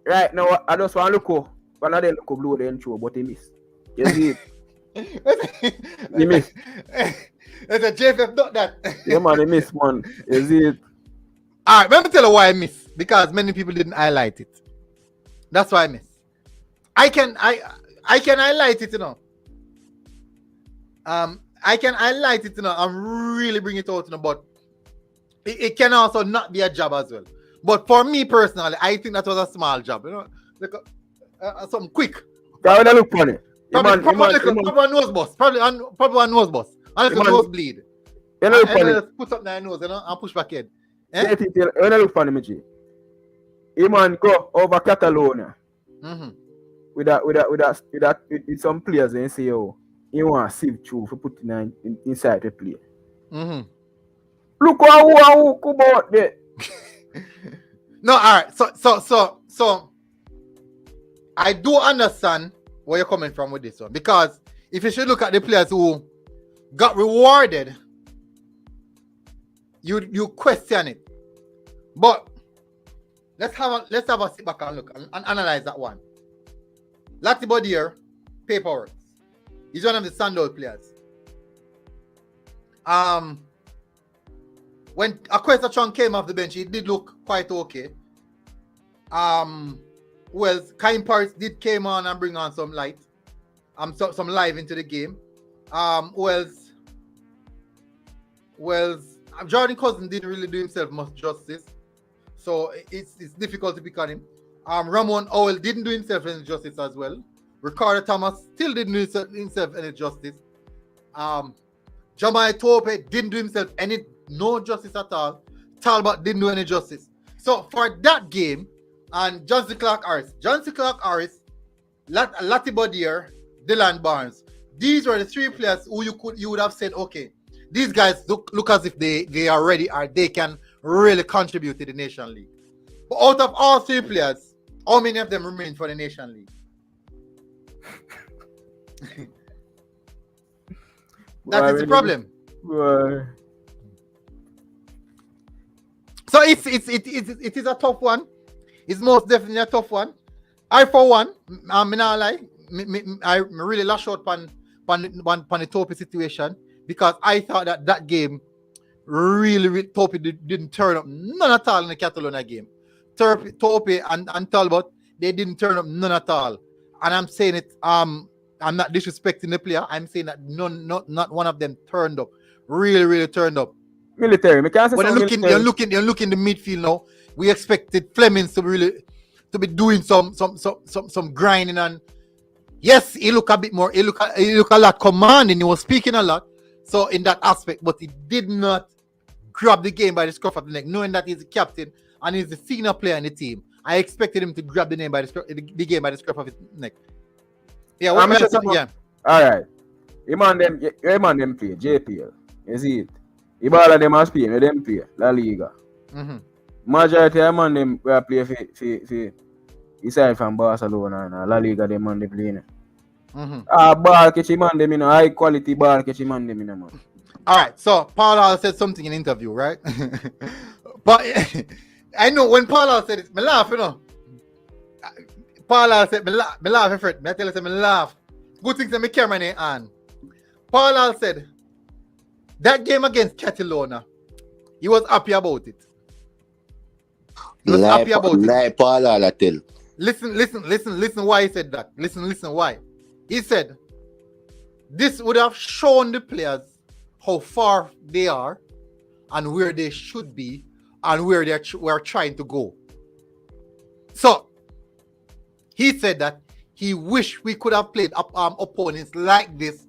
S5: Right now, I just want to look how one of them look blue the intro, but he miss. You see it? He miss.
S1: It's a JFF not that.
S5: Yeah, man, he miss, man. You see it?
S1: Alright, let me tell you why I miss. Because many people didn't highlight it. That's why I miss. I can highlight it, you know. I can highlight it, you know, and really bring it out, you know, but it can also not be a job as well. But for me personally, I think that was a small job, you know, like something quick.
S5: When I look funny.
S1: Probably a nose bust. Probably a nose bust. Unless the nose bleed.
S5: You know, funny.
S1: Put something in the nose, you know, and push back in.
S5: Eh? When I look funny, Michi. He man go over Catalonia. With some players and say, oh, you want to sieve through for putting inside the play. Look how come out there.
S1: No, alright. So I do understand where you're coming from with this one. Because if you should look at the players who got rewarded, you question it. But let's have a sit back and look and analyze that one. Lati Bodier, paperwork. He's one of the standout players. When Akwesa Chong came off the bench, he did look quite okay. Well, Kaim Paris did came on and bring on some light, some live into the game. Jordan Cousins didn't really do himself much justice, so it's difficult to pick on him. Ramon Owell didn't do himself any justice as well. Ricardo Thomas still didn't do himself any justice. Jamaica Tope didn't do himself no justice at all. Talbot didn't do any justice. So for that game, and Johnson Clark Harris, Lati Bodier, Dylan Barnes, these were the three players who you would have said, okay, these guys look as if they are ready or they can really contribute to the Nation League. But out of all three players, how many of them remain for the Nation League? That is the problem. So it is a tough one. It's most definitely a tough one. I for one, I'm not lie. I really lash out on the Tope situation because I thought that game really Tope didn't turn up none at all in the Catalonia game. Tope and Talbot, they didn't turn up none at all. And I'm saying it, I'm not disrespecting the player. I'm saying that not one of them turned up. Really turned up.
S5: Military. When
S1: you're looking the midfield now, we expected Flemings to be doing some grinding, and yes, he looked a bit more. He looked a lot commanding. He was speaking a lot. So in that aspect, but he did not grab the game by the scruff of the neck, knowing that he's the captain and he's the senior player in the team. I expected him to grab the game by the scruff of his neck. Yeah, what
S5: yeah. All right. Him and them play JPL. You see it. The ball of them are Spain, them play La Liga. Majority of them will play for aside from Barcelona and La Liga, them man they play. Ball catching man them in high quality ball catching man them in man.
S1: All right, so Paul said something in interview, right? But I know when Paul said it, I laugh, you know. Paul said, I laugh, Fred. I tell you, I laugh. Good things that my camera in hand. Paul said, that game against Catalonia, he was happy about it. He was happy about it.
S3: Paul I tell.
S1: Listen why he said that. Listen why. He said, this would have shown the players how far they are and where they should be and where we're trying to go. So, he said that he wished we could have played opponents like this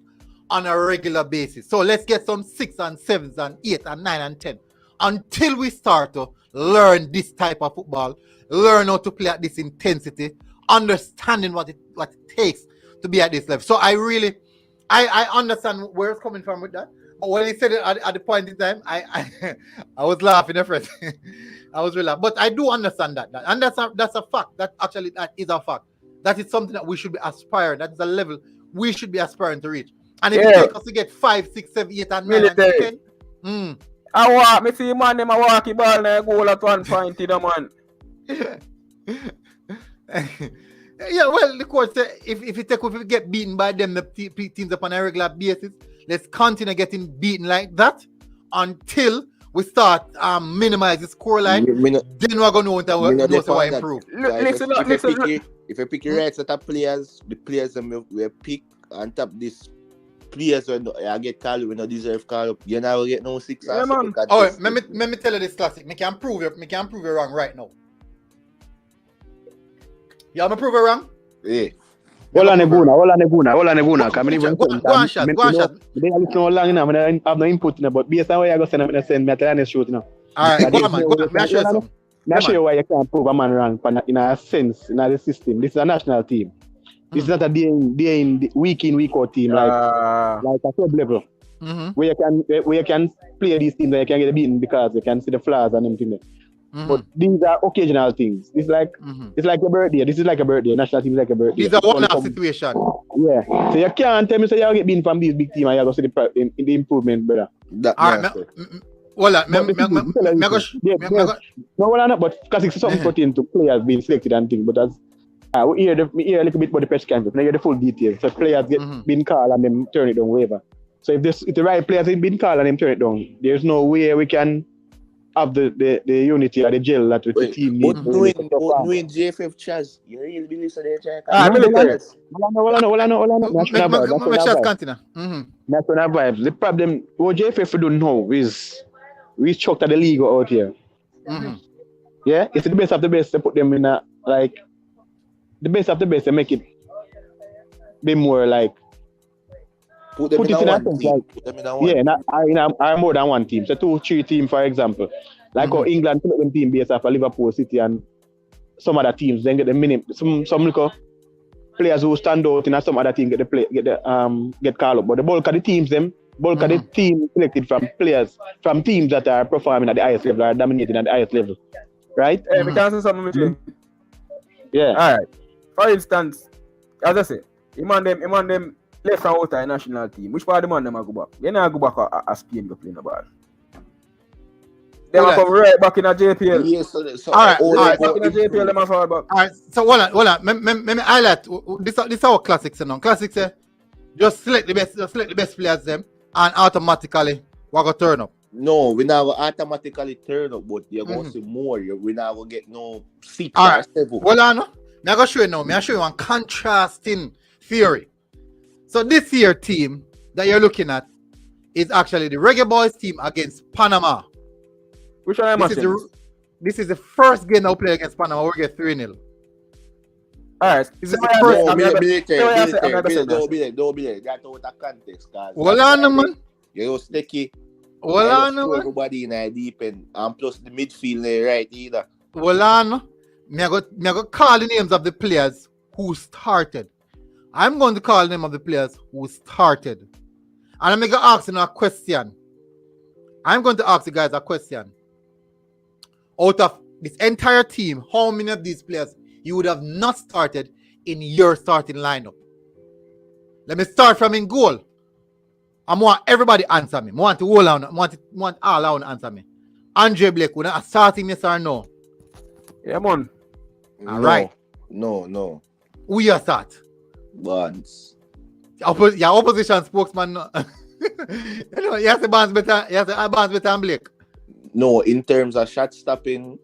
S1: on a regular basis. So let's get some 6 and 7s and 8 and 9 and 10 until we start to learn this type of football, learn how to play at this intensity, understanding what it takes to be at this level. So I understand where it's coming from with that. But when he said it at the point in time, I was laughing at first. I was really laughing. But I do understand that. And that's a fact. That is a fact. That is something that we should be aspiring. That is a level we should be aspiring to reach. And if it takes us to get 5, 6, 7, 8, and 9, and 10,
S5: I walk, me see man, them a walk the ball and a goal at one point, you know, man.
S1: Yeah, well, the coach said if we get beaten by them, the teams upon a regular basis, let's continue getting beaten like that until we start minimize the score line. Then we're going to know how to improve.
S3: Listen. If you pick your right set of players, the players that we pick on top this players when I get called, we don't deserve call up. You never get no 6.
S1: Yeah, man. Oh, let me tell you this classic. Me can prove you wrong right now. You want me prove you wrong?
S3: Yeah.
S4: Hola Nebuna. Come even
S1: go on, shot.
S4: They are listening long enough. I have no input in it, but based on what I go send me a shoot now.
S1: Alright, go on, man. May I show you something?
S4: May I show you why you can't prove a man wrong in a sense, in the system. This is a national team. This is not a day in week out team like a club level. Where you can play these teams and you can get beaten because you can see the flaws and everything. But these are occasional things. It's like a birthday. This is like a birthday. National team is like a birthday.
S1: These are one-off situation.
S4: Yeah. So you can't tell me so you get beaten from these big teams and you go see the improvement, brother.
S1: Alright,
S4: but because it's something pertaining to players being selected and things, but as we hear a little bit about the press conference, we hear the full details. So players get been called and them turn it down, whatever. So if the right players have been called and them turn it down, there's no way we can have the unity or the gel that the team needs.
S3: But doing JFF Chaz, you really believe so they try
S4: National vibes. The problem what JFF don't know is we structure the league out here. Yeah, it's the best of the best to put them in a like the best of the best to make it be more like
S3: put them in
S4: it in a
S3: one
S4: sense
S3: team.
S4: like
S3: Put them in one
S4: yeah,
S3: team.
S4: I more than one team. So 2-3 team, for example. Like how England put them team based off of Liverpool, City, and some other teams. Then get the minimum. Some little players who stand out in some other team get called up. But the bulk of the teams, the team selected from players from teams that are performing at the highest level, are dominating at the highest level, right?
S5: Hey, we can say something with you.
S4: Yeah.
S5: All right. For instance, as I say, him and them left and out of the national team. Which part of the man them a go back? They not go back as Spain go play the ball. They are come right back in a JPL.
S3: Yes, so
S1: all right.
S5: Back in a JPL, them a fall back.
S1: All right, so hold on. Me highlight this is our classics now. Classics say just select the best players them and automatically we're gonna turn up.
S3: No, we now automatically turn up, but you're gonna see more. We now gonna get no 6
S1: All
S3: or
S1: right.
S3: 7.
S1: Well, I'm gonna show you now. I'm show you one contrasting theory. So this year team that you're looking at is actually the Reggae Boyz team against Panama.
S5: Which one am I saying?
S1: This is the first game that we play against Panama. We get 3-0.
S5: All right.
S1: This is the first.
S3: Don't be there. That's out of context, guys.
S1: Well, on man.
S3: You're sticky.
S1: Well, on man.
S3: Everybody in a deep end, and plus the midfield there, right? Either.
S1: Well, on. Me I go call the names of the players who started. I'm going to call the name of the players who started, and I'm going to ask you a question. I'm going to ask you guys a question. Out of this entire team, how many of these players you would have not started in your starting lineup? Let me start from in goal. I want everybody answer me. I want to hold on. I want all out answer me. Andre Blake, would I starting yes or no?
S5: Yeah, man.
S1: All right.
S3: No.
S1: Who you start?
S3: Barnes.
S1: Your opposition spokesman. You know, yes, the Barnes better. Yes, the Barnes better than Blake.
S3: No, in terms of shot stopping,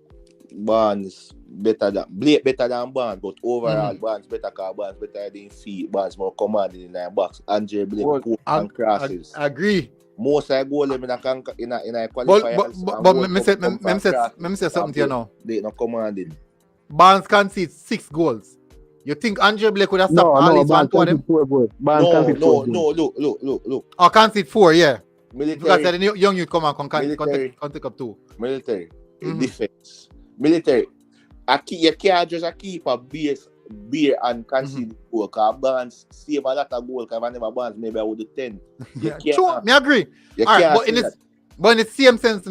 S3: Barnes better than Blake better than Barnes, but overall Barnes better because Barnes better than feet. Barnes more commanding in the box. Andre Blake and crosses.
S1: I agree.
S3: Most I goal in a qualifiers.
S1: But me say something to you now.
S3: They not commanding.
S1: Barnes conceded 6 goals. You think Andre Blake would have stopped all these one to them?
S3: Look.
S1: Or concede 4, yeah.
S3: Military.
S1: Because the young youth come and can take up 2.
S3: Military. Defense. Military. You can't just keep a beer and concede goal. Because Barnes save a lot of goals. Because if I never Barnes, maybe I would have 10.
S1: Sure, I agree. But in the same sense,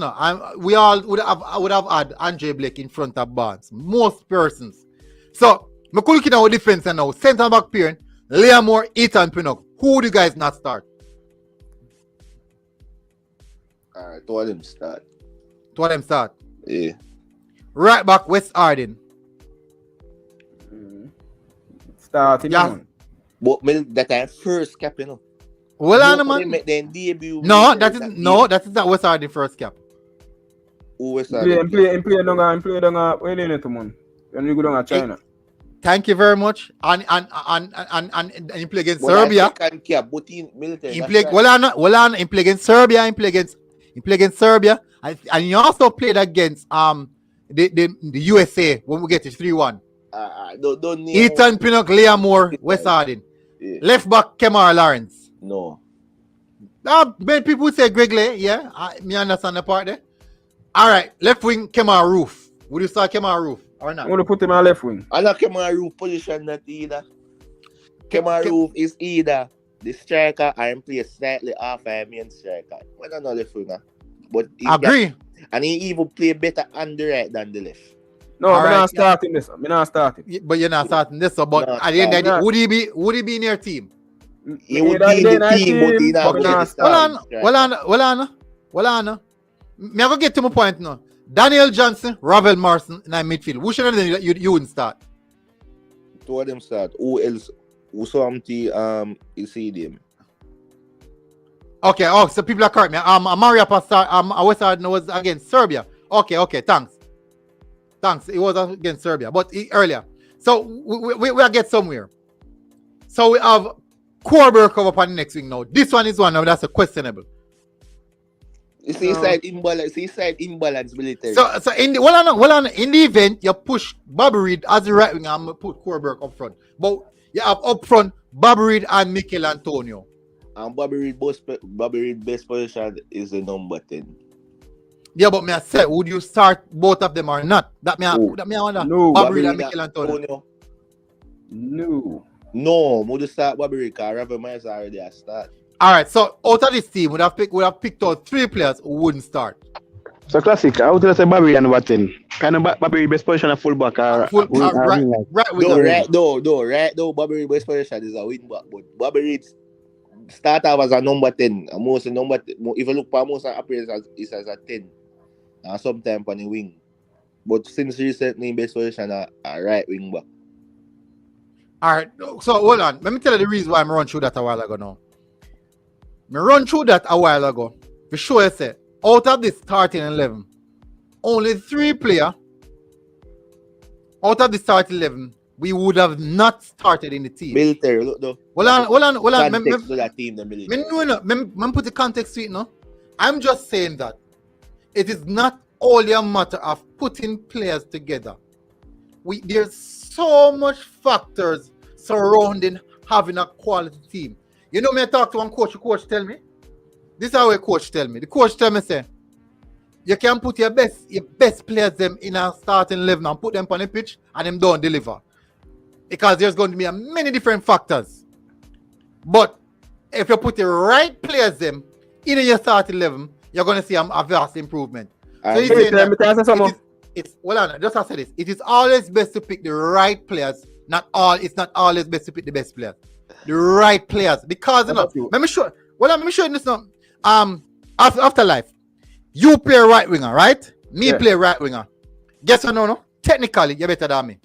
S1: we all would have had Andre Blake in front of Barnes. Most persons. So, I could look at our defense now. Centre back pairing, Liam Moore, Ethan Pinnock. Who do you guys not start?
S3: Alright, 2 of them start.
S1: 2 of them start.
S3: Yeah.
S1: Right back, West Arden.
S5: Starting.
S1: Yeah.
S3: But that time first cap, you know.
S1: Well, man.
S3: Then debut.
S1: That is not West Arden first cap.
S3: Who West Arden?
S5: Play down where they need to man. When you go down to China.
S1: Thank you very much. And he play against Serbia. He play against Serbia. He play against Serbia. And he also played against the USA when we get to 3-1. Ethan Pinnock, Liam Moore, West Arden. Yeah. Left back, Kemar Lawrence.
S3: No.
S1: Many people say Greg Lay. Yeah, me understand the part there. All right, left wing, Kemar Roof. Would you start Kemar Roof or not?
S5: I'm going to put him on left wing.
S3: I like Kemar Roof position that either. Kemar Roof is either the striker or play slightly off a main striker. I don't know left winger. But
S1: agree.
S3: And he even play better on the right than the left.
S5: No, I'm not starting this. I'm not starting.
S1: But you're not starting this. So, but at the end of the day, would he be in your team?
S3: He would be in the team, but he not going to start.
S1: Well on. Me I go get to my point now. Daniel Johnson, Ravel Morrison in that midfield. Who should have you wouldn't start?
S3: 2 of them start. Who else? Who saw him you see them?
S1: Okay, so people are correct me. Maria Pastor, West Arden was against Serbia. Okay, thanks. It was against Serbia, but earlier. So we get somewhere. So we have Corber come up on the next wing now. This one is one that's a questionable.
S3: You see side imbalance military.
S1: So in the event you push Bobby Reed as the right wing and put Corberg up front. But You have up front Bobby Reed and Mikel Antonio.
S3: And Bobby Reed best position is the number 10.
S1: Yeah, but me I said, would you start both of them or not? That me I wonder.
S5: No,
S1: Bobby Reed and Mikel Antonio.
S5: No,
S3: would you start Bobby Reed? Because Raven Myers already a start.
S1: All right, so out of this team, would have picked out 3 players who wouldn't start.
S4: So classic. I would say Bobby Reed and number 10. Kind of Bobby Reed best position of fullback or
S1: right.
S3: Right now, Bobby Reed best position is a wing back, but Bobby Reed start off as a number 10. And most number, if you look for most appearances, is as a 10. And sometimes on the wing. But since recently, best position a right wing back.
S1: All right, so hold on. Let me tell you the reason why I'm run through that a while ago now. I run through that a while ago. For sure, I said, out of this starting 11, only 3 players out of the starting 11 we would have not started in the team.
S3: Military, look though.
S1: Hold on.
S3: Context to that team, the military.
S1: Me put the context to it now. I'm just saying that it is not only a matter of putting players together. There's so much factors surrounding having a quality team. You know me, I talk to one coach, the coach tell me. This is how a coach tell me. The coach tell me, say, you can put your best players them in a starting 11 and put them on the pitch and them don't deliver. Because there's going to be many different factors. But if you put the right players them in your starting 11, you're going to see a vast improvement. So he's saying that just as I said this, it is always best to pick the right players. It's not always best to pick the best players. The right players. Because let me show you this now. Afterlife. You play right winger, right? Me play right winger. Guess what? No. Technically, you're better than me.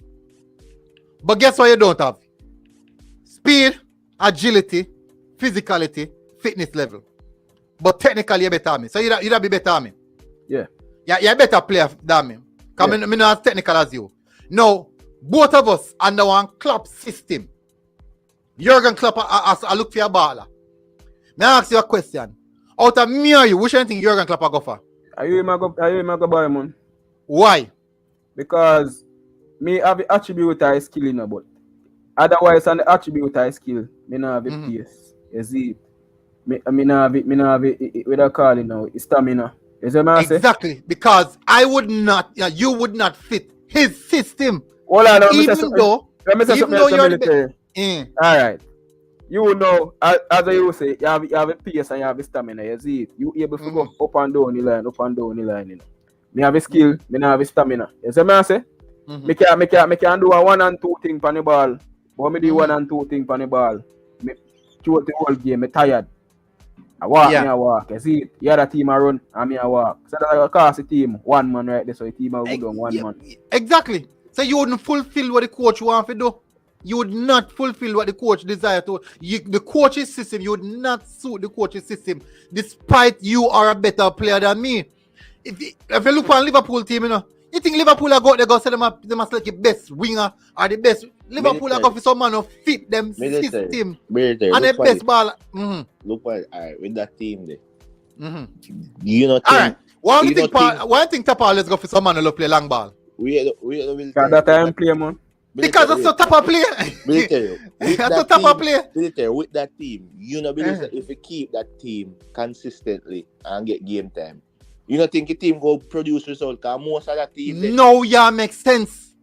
S1: But guess what you don't have? Speed, agility, physicality, fitness level. But technically, you're better than me. So you'd be better than me.
S5: Yeah.
S1: You're a better player than me. Because I'm not as technical as you. Now, both of us under one Klopp system. Jurgen Klopp, I look for your baller. May I ask you a question? Out of me or you, which one think Jurgen Klopp go for?
S5: Are you go buy, man?
S1: Why?
S5: Because me have the attribute I skill in but otherwise on the attribute I skill, me not have the pace. You see? Me not have it with a call now, it's stamina. Is that what
S1: exactly, because you would not fit his system.
S5: Hold on,
S1: even though you're the
S5: Alright. You know, as you say, you have a pace and you have a stamina. You see it. You able to go up and down the line, you know. Me have a skill, me not have a stamina. You see what I say? Me can do a 1 and 2 thing on the ball. But me do 1 and 2 thing on the ball. Me throughout the whole game, me tired. I walk, You see it? The other team I run and me I walk. So that cost the team 1 man right there. So the team I go down 1 man.
S1: Exactly. So you wouldn't fulfill what the coach wants to do. You would not fulfill what the coach desires to. The coach's system, you would not suit the coach's system, despite you are a better player than me. If you look at Liverpool team, you think Liverpool are going to say they must select the best winger or the best. Liverpool are going for someone who fit them system and the best ball.
S3: Look what with that team there.
S1: You know. All right. Why do you think Tapa let's go for someone who play long ball?
S3: We
S5: that time play, man.
S1: Because that's a top player. That's a top player.
S3: With that team, you know, because if you keep that team consistently and get game time, you don't think a team go produce results? Because most of that team.
S1: No, makes sense.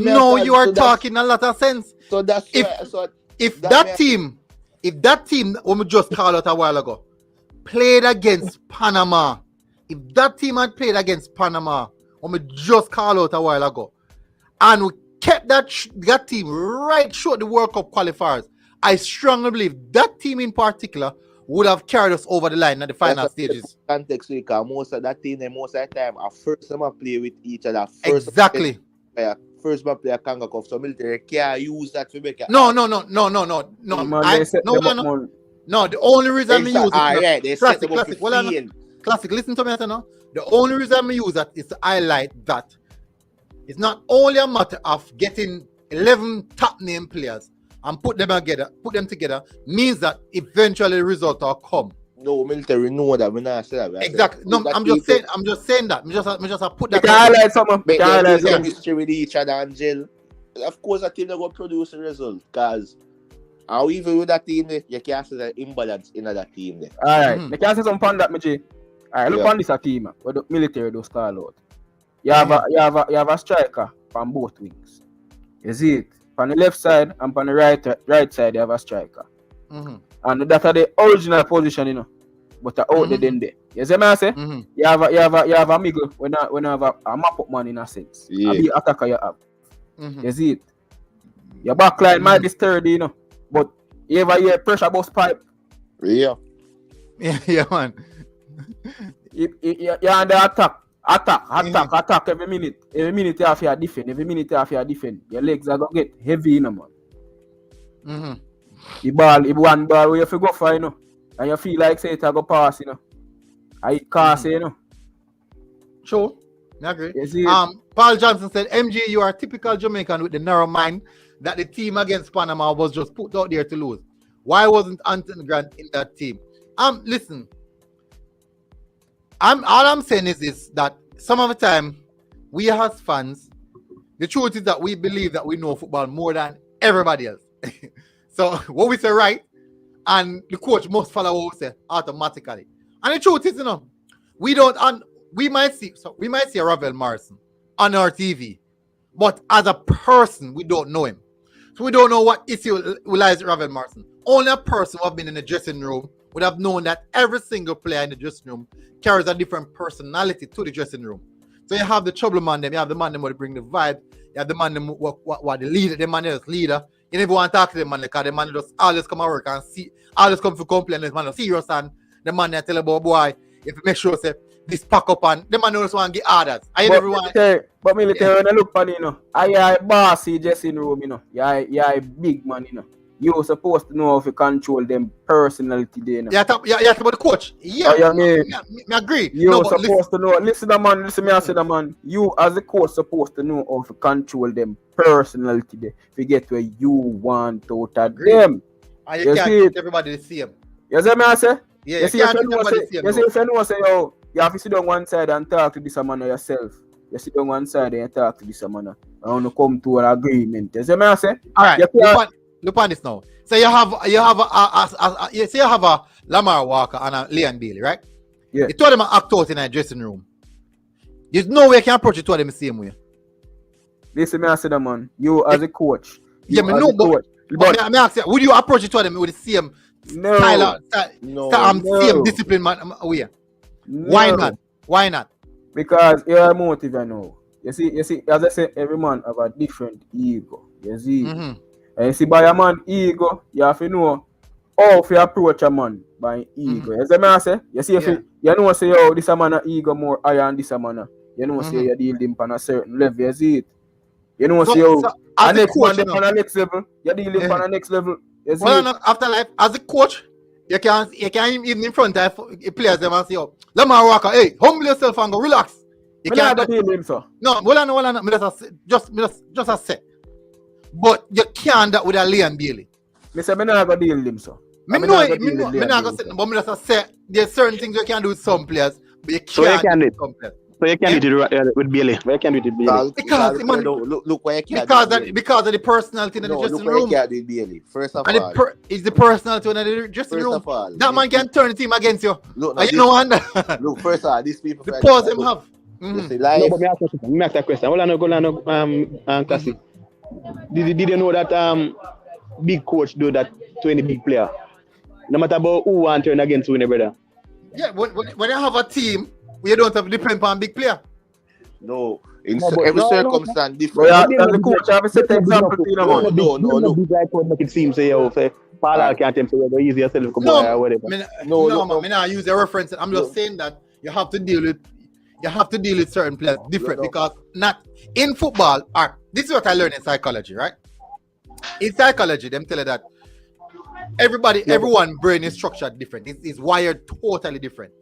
S1: No, you are talking a lot of sense.
S3: So that's
S1: if that team, when we just called out a while ago, played against Panama, if that team had played against Panama, when we just called out a while ago, and we kept that team right short the World Cup qualifiers, I strongly believe that team in particular would have carried us over the line at the final stages.
S3: Context, because most of that team, most of the time, first time play with each other.
S1: Exactly.
S3: First man play a Concacaf, so military can't use that to make it.
S1: No. The only reason I use it. Classic. Listen to me now. The only reason I use that is to highlight that it's not only a matter of getting 11 top name players and put them together means that eventually the result will come.
S3: No, military know that we not say that.
S1: Exactly. No, I'm just saying that. I'm just put that.
S5: Highlight someone.
S3: Highlight history with each other and jail. Of course, a team that will produce a result because How even with that team, you can't see the imbalance in that team.
S5: Alright, you can't say something on that, Michi. Alright, look on this team, where the military does call out. You have a striker from both wings. You see it? On the left side and on the right side, you have a striker. And that's the original position, you know. But out there then there. You see what I say? You have a middle when I have a map up man in a sense.
S3: Yeah.
S5: A big attacker you have. You see it? Your back line might be sturdy, you know. But you ever hear pressure bust pipe?
S3: Yeah.
S1: Yeah, man.
S5: You're under attack every minute. Every minute you have to defend. Your legs are gonna get heavy, you know, man. The one ball where you have to go for, you know. And you feel like say it go pass, you know. I can't say, you know.
S1: Sure. I agree.
S5: Yes,
S1: Paul Johnson said, MG, you are a typical Jamaican with the narrow mind that the team against Panama was just put out there to lose. Why wasn't Anthony Grant in that team? Listen. All I'm saying is that some of the time, we as fans, the truth is that we believe that we know football more than everybody else. So what we say right, and the coach must follow what we say automatically. And the truth is, you know, we might see a Ravel Morrison on our TV, but as a person, we don't know him. So we don't know what issue lies with Ravel Morrison. Only a person who have been in the dressing room would have known that every single player in the dressing room carries a different personality to the dressing room. So you have the trouble man them, you have the man them who bring the vibe, you have the man them what the leader, the man is leader. You never want to talk to them man because the man just always come to work and see, always come to complain, the man is serious and the man they tell about boy, if you make sure say this pack up and the man also want to get orders.
S5: But military when I look for you know, I bossy dressing room, you know. You a big man, you know. You're supposed to know how to control them personality there, you know.
S1: Yeah, talk about the coach. Yeah, I agree.
S5: You're supposed to know. Listen, me, I say, man. You as a coach supposed to know how to control them personality there. To get where you want out of them.
S1: And you can't treat everybody the same.
S5: You see me, I say?
S1: Yeah,
S5: you see if you know say, yo, you have to sit on one side and talk to this man yourself. You sit on one side and you talk to this man. I want to come to an agreement. You see me, I say?
S1: All right. Look on this now. So you have a Lamar Walker and a Leon Bailey, right?
S5: Yeah.
S1: You two of them are act out in a dressing room. There's no way you can approach the two of them the same way.
S5: Listen, me I say that man. You as a coach.
S1: Yeah, me know, but I ask you, would you approach the two of them with the same same discipline man way?
S5: No.
S1: Why not?
S5: Because you're a motive, I know. You see, as I said, every man have a different ego. You see. And you see, by a man ego, you have to know how to approach a man by ego. You see what I say? You see, you know, say, oh, this a man a ego more higher than this a man. You know, say, you deal him on a certain level. You see it? You know, say, oh, and next man them on the next level. You deal him on the next level. You see
S1: well, after life, as a coach, you can even in front of players them and say, oh, Lamar Walker, hey, humble yourself and go relax.
S5: You can't deal him, sir.
S1: No, well, no. Just a sec. But you can't that with a Leon Bailey.
S5: Me say, me not gonna deal with him, sir.
S1: Me not gonna say, but me just say, there's certain things you can do with some players, but you can't do with some players.
S4: So you can't do it with Bailey. Why can't do it with Bailey?
S1: Because man,
S3: look why you can't
S1: because of the personality in the dressing room.
S3: Look why you can't do it Bailey. First of all,
S1: it's the personality in the dressing room.
S3: First of all,
S1: that man can turn the team against you.
S3: Look,
S1: you know what?
S3: Look, first of all, these people.
S1: The pause them have.
S4: No, but me ask that question. Hold on, Cassie. Did you know that big coach do that to any big player? No matter about who want to turn against who, brother.
S1: Yeah, when you have a team, you don't have to depend on big player.
S3: No, every circumstance different.
S5: The coach have a set example.
S3: No, look.
S4: Big guy could make it seem say, oh, say, Paul can't tell you go easy yourself, come on, or whatever.
S1: No, man, I use a reference. I'm just saying that you have to deal with certain players different because not in football. This is what I learned in psychology, right? In psychology, them tell you that everyone brain is structured different. It's wired totally different.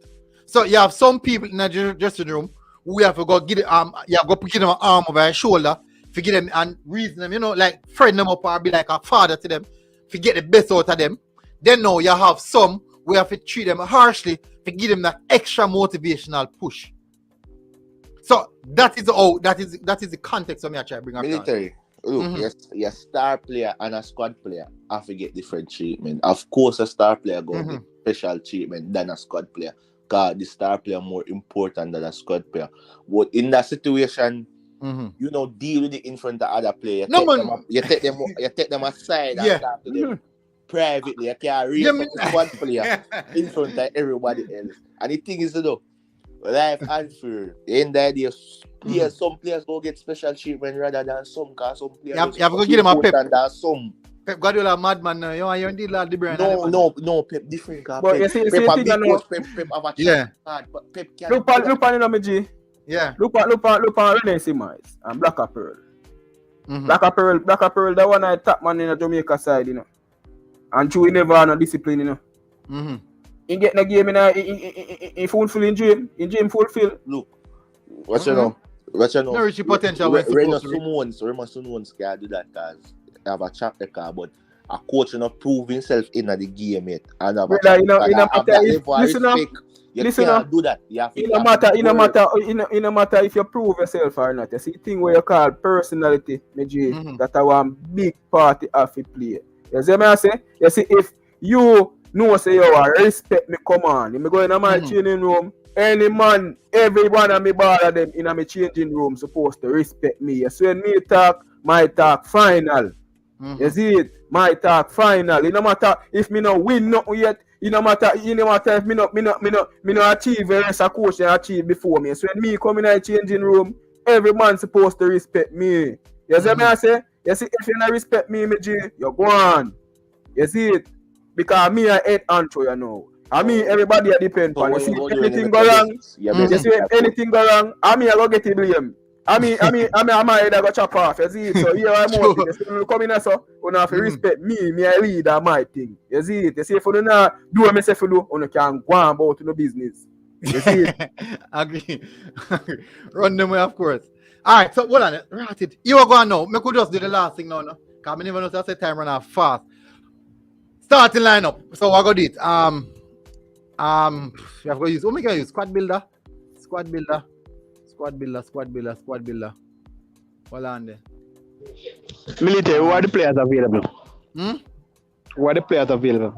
S1: So you have some people in a dressing room who have to go get put them an arm over their shoulder, forget them and reason them, you know, like friend them up or be like a father to them, forget the best out of them. Then now you have some who have to treat them harshly to give them that extra motivational push. So that is the context of me I try to bring up.
S3: Military. Look, yes, your star player and a squad player have to get different treatment. Of course, a star player going to get special treatment than a squad player. Because the star player more important than a squad player. But in that situation, you know, deal with it in front of other players. You take them aside and talk to them privately. You can't raise up the squad player in front of everybody else. And the thing is, though, life unfair. In the idea, some players go get special treatment rather than some, because some players
S1: you have to give them a pep.
S3: Than some.
S1: Pep Guardiola madman now. You want to deal with the brand.
S3: No, Pep different. But Pep,
S5: you see,
S3: Pep a big coach. Pep have a chance. But Pep can't.
S5: Look on me, G.
S1: Yeah.
S5: Look on Rene Simons and Black Pearl. Black Pearl, the one I top man in the Jamaica side, you know. And Chewy never had no discipline, you know. He get the game in fulfill in gym fulfill.
S3: Look, what you know?
S1: No reach potential.
S3: Remo Simons can't do that because they have a track record, but a coach not prove himself in the game yet. And have a track record. Listen up. Do that. It no matter if you prove yourself or not. You see thing where you call personality, that I want big party of a play. You see what I say? You see, if you know say you are respect me command, if me go in my training room, any man, every one of me bar of them in my changing room supposed to respect me. So when me talk, my talk final. You see it? My talk final. It no matter if me no win nothing yet. It no matter if me no achieve the rest of coach and achieve before me. So when me come in the changing room, every man supposed to respect me. You see what I say? You see, if you don't respect me, G, you're gone. You see it? Because me a head antro, you know. I mean, everybody depend on. You see, anything go wrong. You see, anything go wrong, I go get the blame. I my head I go chop off. You see it? So here I'm out. You see, when you come in so, you have to respect me I lead my thing. You see it? You see, if you don't do what I say for you, you can go on about the business. You see it?
S1: Agree. Run them way, of course. Alright, so hold on. Right, you are going now. I could just do the last thing now, no? Because I never know if I time run out fast. Starting lineup. So what I got it. You have to use. What am I use? Squad builder. Hold on there.
S4: Military, who are the players available? Who are the players available?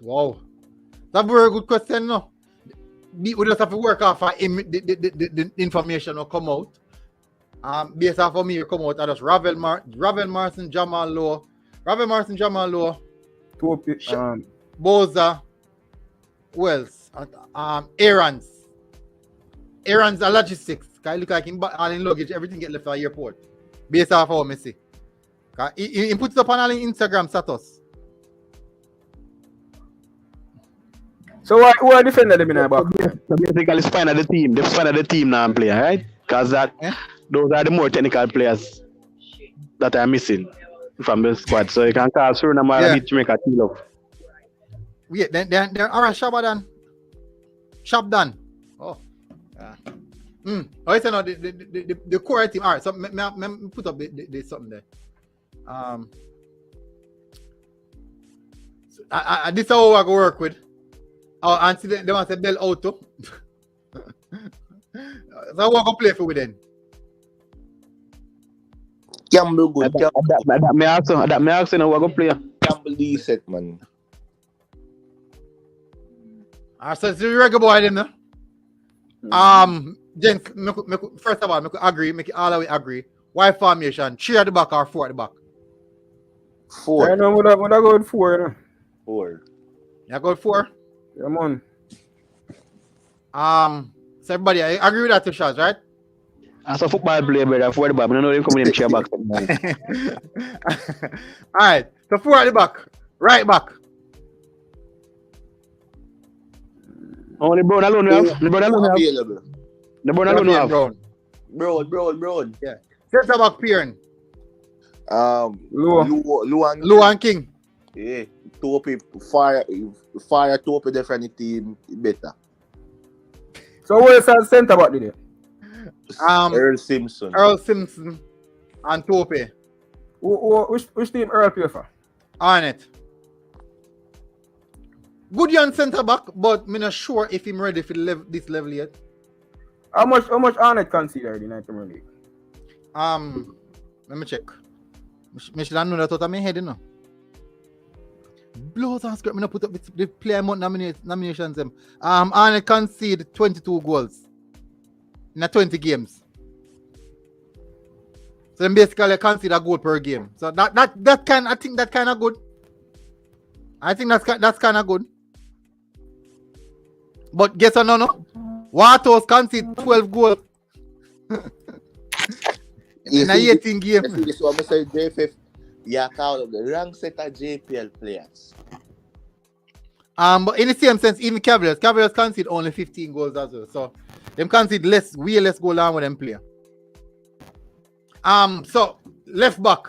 S1: Wow. That's a very good question, no? We just have to work off the information will come out. Based off of me, will come out. I just Ravel Martin, Jamal Lowe, Boza, Wells, Aaron's a logistics. Cause look like all in luggage, everything get left at the airport. Based off how I see. He puts it up on all in Instagram status.
S5: So who are defender them in about?
S4: So basically spine of the team. The spine of the team now I'm playing, right? Because those are the more technical players that are missing from the squad. So you can call Suriname and Jamaica team up.
S1: Yeah, then are Shop done. Oh. Oh, it's not the core team. Alright, so me put up the something there. This is how I go work with. Oh, and see they want to Bell Auto. So I want to play for with them.
S3: Campbell good.
S4: That me also now I go play.
S3: Campbell decent, man.
S1: So it's the reggae boy then, no? Gents, first of all, I agree, make it all the way agree. Why formation? 3 at the back or 4 at the back?
S3: 4.
S5: I know what I go with 4, you know.
S3: 4.
S1: You go with 4?
S5: Yeah, man.
S1: So everybody, I agree with that 2 shots, right?
S4: As a football player, brother, 4 at the back. I don't know them coming in 3 back.
S1: Alright, so 4 at the back. Right back.
S4: Only Brown alone have. The Brown alone have. The Brown alone have.
S3: Brown.
S1: Yeah. Centre back Pierre.
S3: Luan
S1: King.
S3: Yeah. Topi fire Topi different team better.
S5: So who is that centre back today?
S3: Earl Simpson
S1: and Topi.
S5: Which team Earl play for?
S1: Arnett. Good young centre back, but I'm not sure if he's ready for this level yet.
S5: How much Arnett considered in the Premier League?
S1: Let me check. I should have known that out of my head, you know. Blows and script. I put up the player amount nominations. Arnold conceded 22 goals in 20 games. So then basically concede a goal per game. So I think that kind of good. I think that's kind of good. But guess what? No. Watos conceded 12 goals in 18 games.
S3: This is what I say, JFF. You call up the wrong set of JPL players.
S1: But in the same sense, even Cavaliers concede only 15 goals as well. So them concede way less goal than what them play. So left back.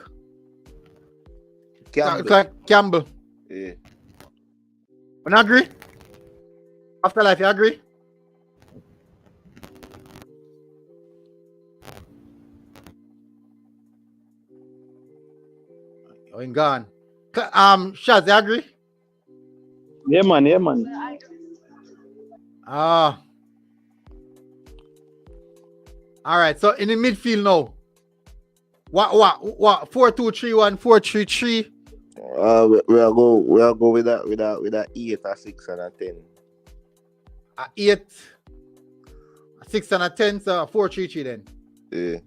S1: Campbell.
S3: Yeah.
S1: You agree? Afterlife, you agree? Oh, in gone. Shaz, you agree?
S4: Yeah, man.
S1: All right. So in the midfield now, what? 4-2-3-1, 4-3-3.
S3: We'll go with that 8, a 6, and a 10.
S1: 8, 6, and a 10. So 4-3-3 then.
S3: Yeah.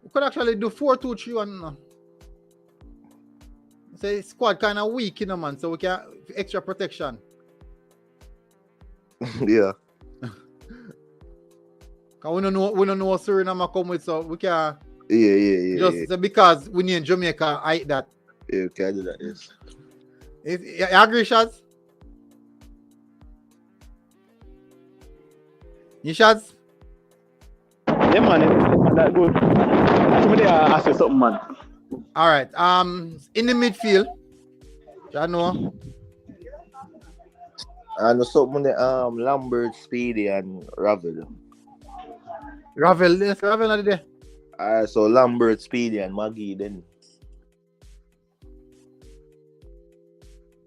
S1: We could actually do 4-2-3-1. So the squad kind of weak, you know, man. So we can extra protection.
S3: Yeah.
S1: Cause we don't know what Suriname come with, so we can.
S3: Yeah.
S1: Just because we need Jamaica, I hate that.
S3: Yeah, we can do that. Yes.
S1: You agree, Shaz? You Shaz?
S4: Yeah, man. That's good. Somebody ask you something, man.
S1: All right. In the midfield, you know.
S3: I know something Lambert, Speedy, and Ravel.
S1: Ravel not there.
S3: So Lambert, Speedy, and Maggie then.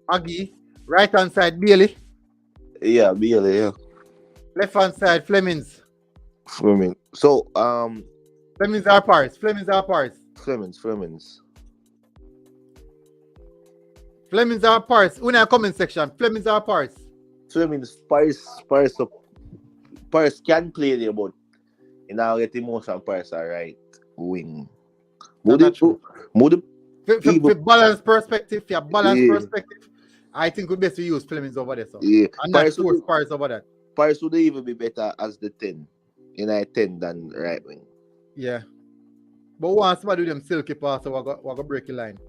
S1: Maggie, right hand side Bailey.
S3: Yeah, Bailey, yeah.
S1: Left hand side Flemings.
S3: Fleming. So
S1: Flemings are Paris.
S3: Flemings.
S1: Flemings are Paris. In our comment section, Flemings are Paris.
S3: Flemings, Paris can play there, but in our get emotion, Paris are right wing. For
S1: balance perspective, I think we best to use Flemings over there. So.
S3: Yeah.
S1: And not force Paris over that.
S3: Paris would even be better as the 10. In a 10 than right wing.
S1: Yeah. But once somebody do them silky pass, so we're going to break the line.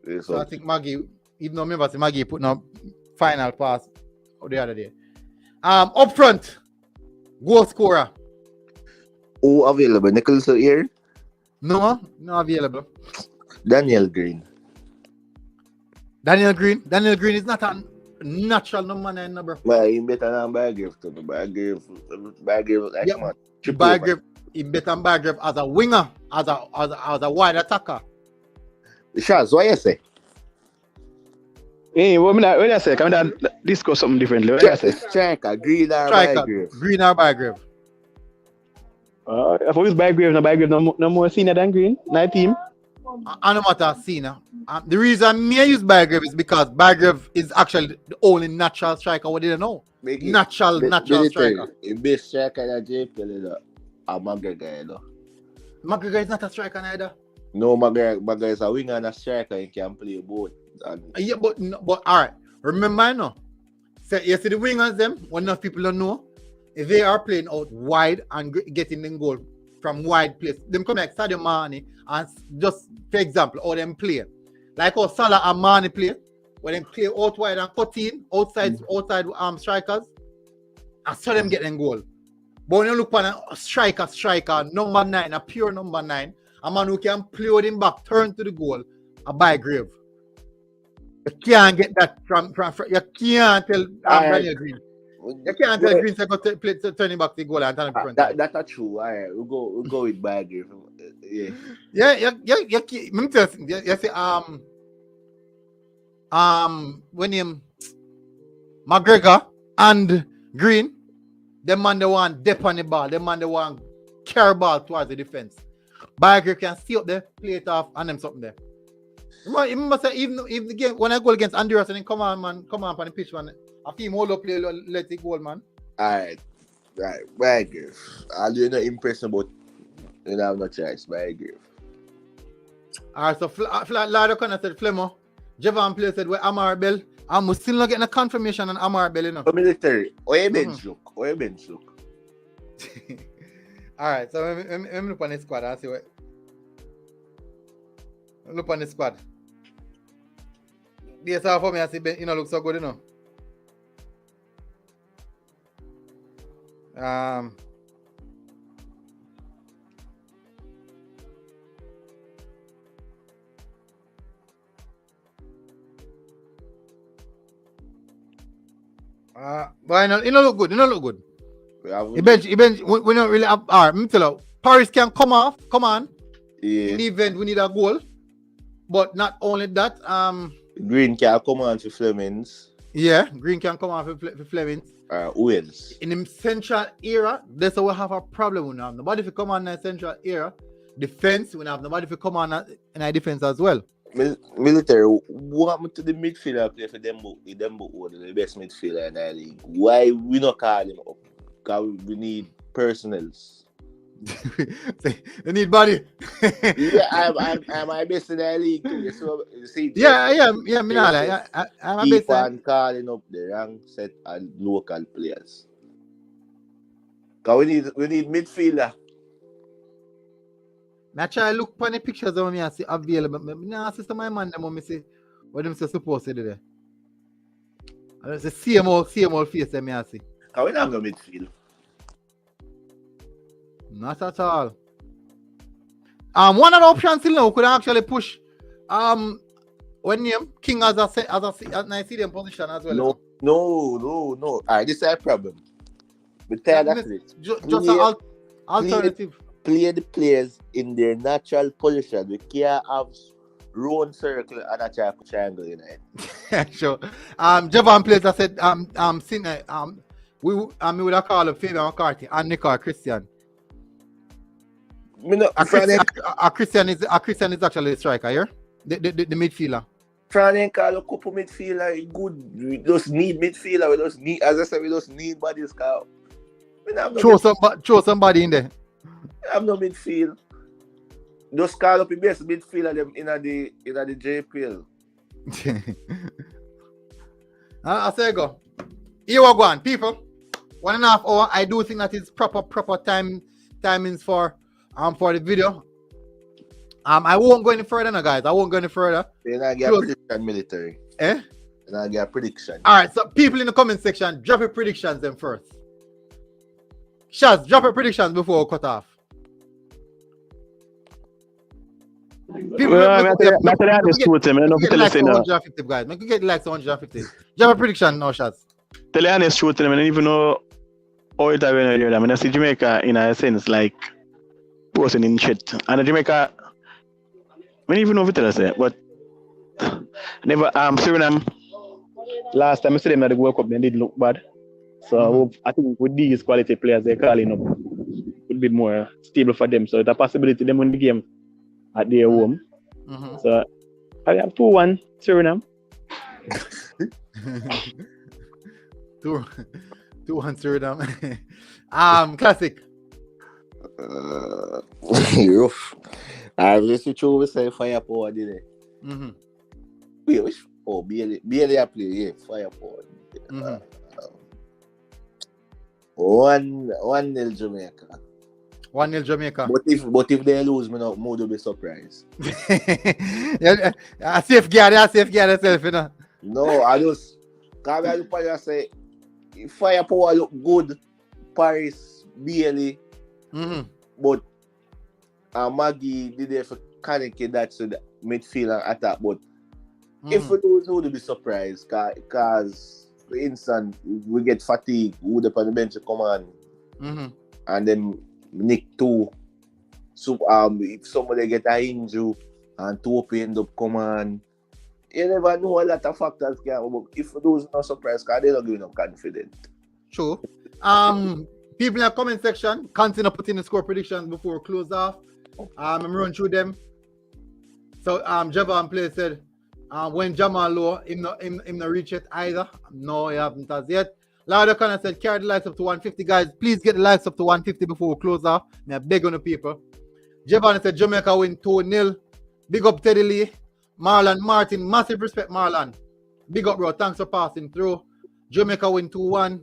S3: Yeah,
S1: so I think Maggie, even though remember Maggie put no final pass the other day. Up front, goal scorer.
S3: Who available? Nichols here?
S1: No available.
S3: Daniel Green.
S1: Daniel Green is not a natural number 9 number.
S3: Well, he better than Bargrave too. Bargrave like
S1: yep.
S3: man.
S1: Bargrave, he better than Bargrave as a winger, as a wide attacker.
S3: Shaz, what you say?
S4: Hey, what I say? Can we discuss something differently? What I say?
S3: Striker, Green or Bargrave?
S1: Green or Bargrave?
S4: If we use Bargrave no more senior than Green, 19.
S1: I don't matter senior. The reason me use Bargrave is because Bargrave is actually the only natural striker we didn't know. Natural striker.
S3: The best striker that JPL is a McGregor, you know.
S1: McGregor is not a striker neither.
S3: No, McGregor is a winger and a striker. He can play both.
S1: Yeah, but all right. Remember, I know. So you see the wingers them. What enough people don't know. If they are playing out wide and getting the goal from wide place, them come like Sadio Mane and just for example, how them play. Like how Salah and Mane play, when they play out wide and cut in outside strikers, and so them get them goal. But when you look on a striker, number 9, a pure number 9, a man who can play with him back, turn to the goal, a Bargrave. You can't get that from you can't tell Daniel Green. You can't tell Green to turn him back to the goal and turn him front.
S3: That's true. All right, we'll go with Bargrave. Yeah.
S1: You see, when him McGregor and Green, them man they want dip on the ball, them man they want carry ball towards the defense. Biograph can see up there, play it off, and them something there. Remember say even the game when I go against Honduras and then come on on the pitch, man. I feel hold up play, let it go, man.
S3: Alright. Biograph. I'll do no impression, but you don't have no choice, Biograph.
S1: Alright, so Lardo Connor said Flemo. Javon Play said where Amar Bell. I'm still not getting a confirmation on Amar Bell, you know.
S3: Military. Or a bench look.
S1: Alright, so let me look on the squad and see what. Look on the squad. This how for me I see Ben, you know, look so good, you know. But you know look good. He bench. We don't really have. Alright, me tell you, Paris can come on.
S3: Yeah.
S1: In the event we need a goal. But not only that,
S3: Green can come on for Flemings.
S1: Yeah, Green can come on for Flemings.
S3: Wales.
S1: In the central era, that's how we have a problem with now. Nobody if you come on in the central era, defense, we have nobody if you come on in our defense as well.
S3: Military, what happened to the midfielder play for them the best midfielder in the league? Why we not call him up? Because we need personnels.
S1: They need body.
S3: Yeah, I'm my best in the league. So, you see,
S1: I'm a
S3: keep
S1: best.
S3: on calling up the wrong set of local players. Because we need midfielder.
S1: I try to look for the pictures of me and see available. But sister, my man, them see what them supposed to do there. I say same old face them I see.
S3: Because we don't have no midfield.
S1: Not at all. One of the options still now could actually push when name King as I see them position as well.
S3: No. Alright, this is a problem. We tired of it.
S1: Just an alternative.
S3: Play the players in their natural position. We can't have round circle and a triangle in it. Sure.
S1: Javon Place I said we would have called up Fabian McCarthy and Nicola Christian. Christian is actually the striker here. The midfielder.
S3: Trying to call a couple midfielder good. We just need midfielder. We just need, as I said, we just need bodies.
S1: Throw somebody in there.
S3: I have no midfield. Just call up the best midfielder them in the JPL.
S1: I say go. Here we go on, people. 1.5 hour. I do think that is proper timings for the video. I won't go any further now, guys. I won't go any further.
S3: Then I get a prediction, military. Then I get a prediction.
S1: Alright, so people in the comment section, drop your predictions then first. Shaz, drop your predictions before we cut off. People,
S4: guys. Make
S1: you get like 150. Drop a prediction now, Shaz.
S4: Tell you honest truth, I don't even know how it happened here. I mean, I see Jamaica in a sense like posting in shit. And Jamaica, I don't even know what to say, but never Suriname. Last time I saw them at the World Cup, they did look bad. So I think with these quality players they're calling up, would be more stable for them. So it's a possibility them win the game at their home. So I have 2-1 Suriname.
S1: 2-1 Suriname. Classic.
S3: Rough. I listen to you say fire power, did it? Barely I play, yeah, fire power. 1-0 Jamaica.
S1: 1-0 Jamaica.
S3: But if they lose, me no more to be surprised.
S1: I safeguard yourself, you know.
S3: No, I just come here to I say firepower look good, Paris barely. But Maggie did it for connect that to the midfield and attack. But if we lose, we would be surprised because for instance we get fatigue, we would up on the bench to come on. And then Nick too. So if somebody get a injury and two end up come on. You never know a lot of factors can, but if those no surprise because they don't give no confidence.
S1: True. People in the comment section, continue putting the score predictions before we close off. I'm run through them. So Javan Play said when Jamal low, him not reach it either. No, he haven't as yet. Lord O'Connor said carry the likes up to 150, guys. Please get the likes up to 150 before we close off. I beg on the people. Javan said Jamaica win 2-0. Big up Teddy Lee. Marlon Martin, massive respect, Marlon. Big up, bro. Thanks for passing through. Jamaica win 2-1.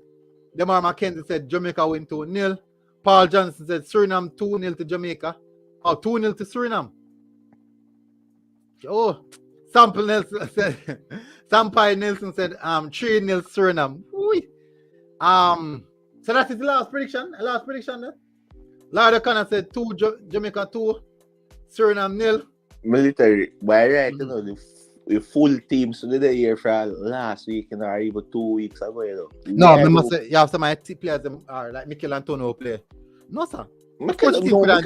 S1: Demar Mackenzie said Jamaica win 2-0. Paul Johnson said Suriname 2-0 to Jamaica. Oh, 2-0 to Suriname. Oh, Sample Nelson said Sampai Nelson said 3-0 Suriname. Ooh. So that is the last prediction. Last prediction there. Lord O'Connor said Jamaica 2, Suriname 0.
S3: Military, by right, you know, the full team, so they're here for last week and or even 2 weeks ago, you know.
S1: No, I must say, you have some of my players are like Mikel Antonio play. No, sir.
S3: Mikel Antonio,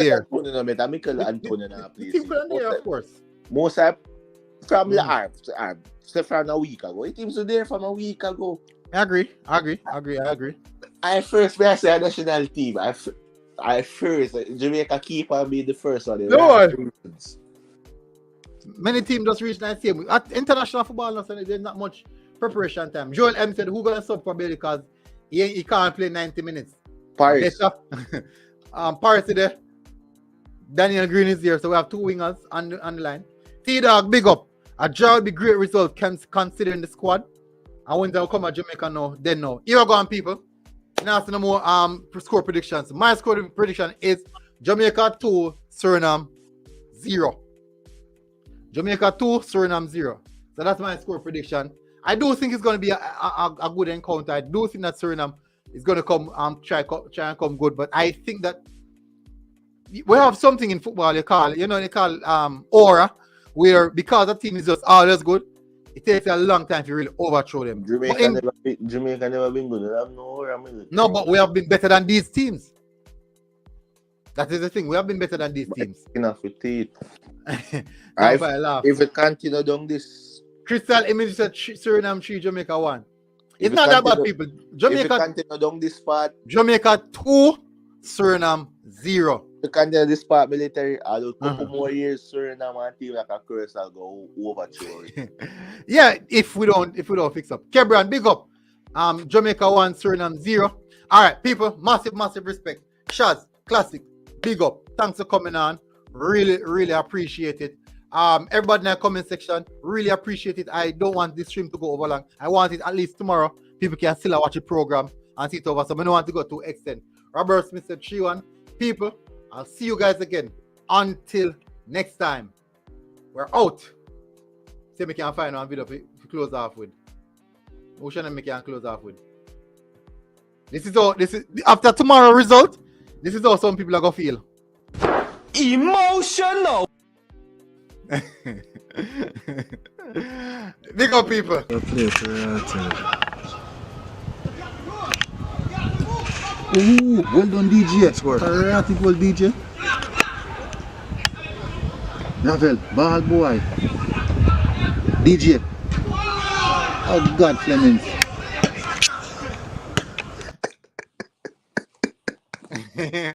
S1: of course.
S3: Most of from the arm, say from a week ago. It seems there from a week ago.
S1: I agree.
S3: I first say a national team. I first Jamaica keeper be the first one.
S1: No. Many teams just reach that same. At international football, there's not much preparation time. Joel M said, who gonna sub for Bailey because he can't play 90 minutes.
S3: Paris.
S1: Paris is there. Daniel Green is here, so we have two wingers on the line. T-Dog, big up. A draw will be great result considering the squad. And when they'll come at Jamaica now, then no. Here we go on, people. Now no more score predictions. My score prediction is Jamaica 2, Suriname 0. Jamaica 2, Suriname 0. So that's my score prediction. I do think it's going to be a good encounter. I do think that Suriname is going to come try and come good. But I think that we have something in football they call aura, where because the team is just always good, it takes a long time to really overthrow them.
S3: Jamaica never been good. They have no aura.
S1: No, but we have been better than these teams. That is the thing. We have been better than these teams.
S3: Enough with it.
S1: If
S3: we continue down this,
S1: Crystal Image said Suriname 3, Jamaica 1. It's not that bad, people. Jamaica,
S3: if we continue down this part,
S1: Jamaica 2, Suriname 0.
S3: We continue this part military. I'll couple more years, Suriname and team like a curse. I'll go overthrow it.
S1: Yeah, if we don't fix up. Kebran, big up. Jamaica 1, Suriname 0. All right, people. Massive respect. Shaz, classic. Big up. Thanks for coming on. Really appreciate it. Everybody in the comment section, really appreciate it. I don't want this stream to go over long. I want it at least tomorrow. People can still watch the program and see it over. So I don't want to go to extent. Robert Smith said 3-1. People, I'll see you guys again. Until next time. We're out. See if we can find one video to close off with. Who should we can close off with? This is after tomorrow result. This is how some people are gonna feel.
S6: Emotional.
S1: Big up, people. Ooh, well done, DJ. Erratic, well, DJ. Ravel, ball boy. DJ. Oh, God, Clemens.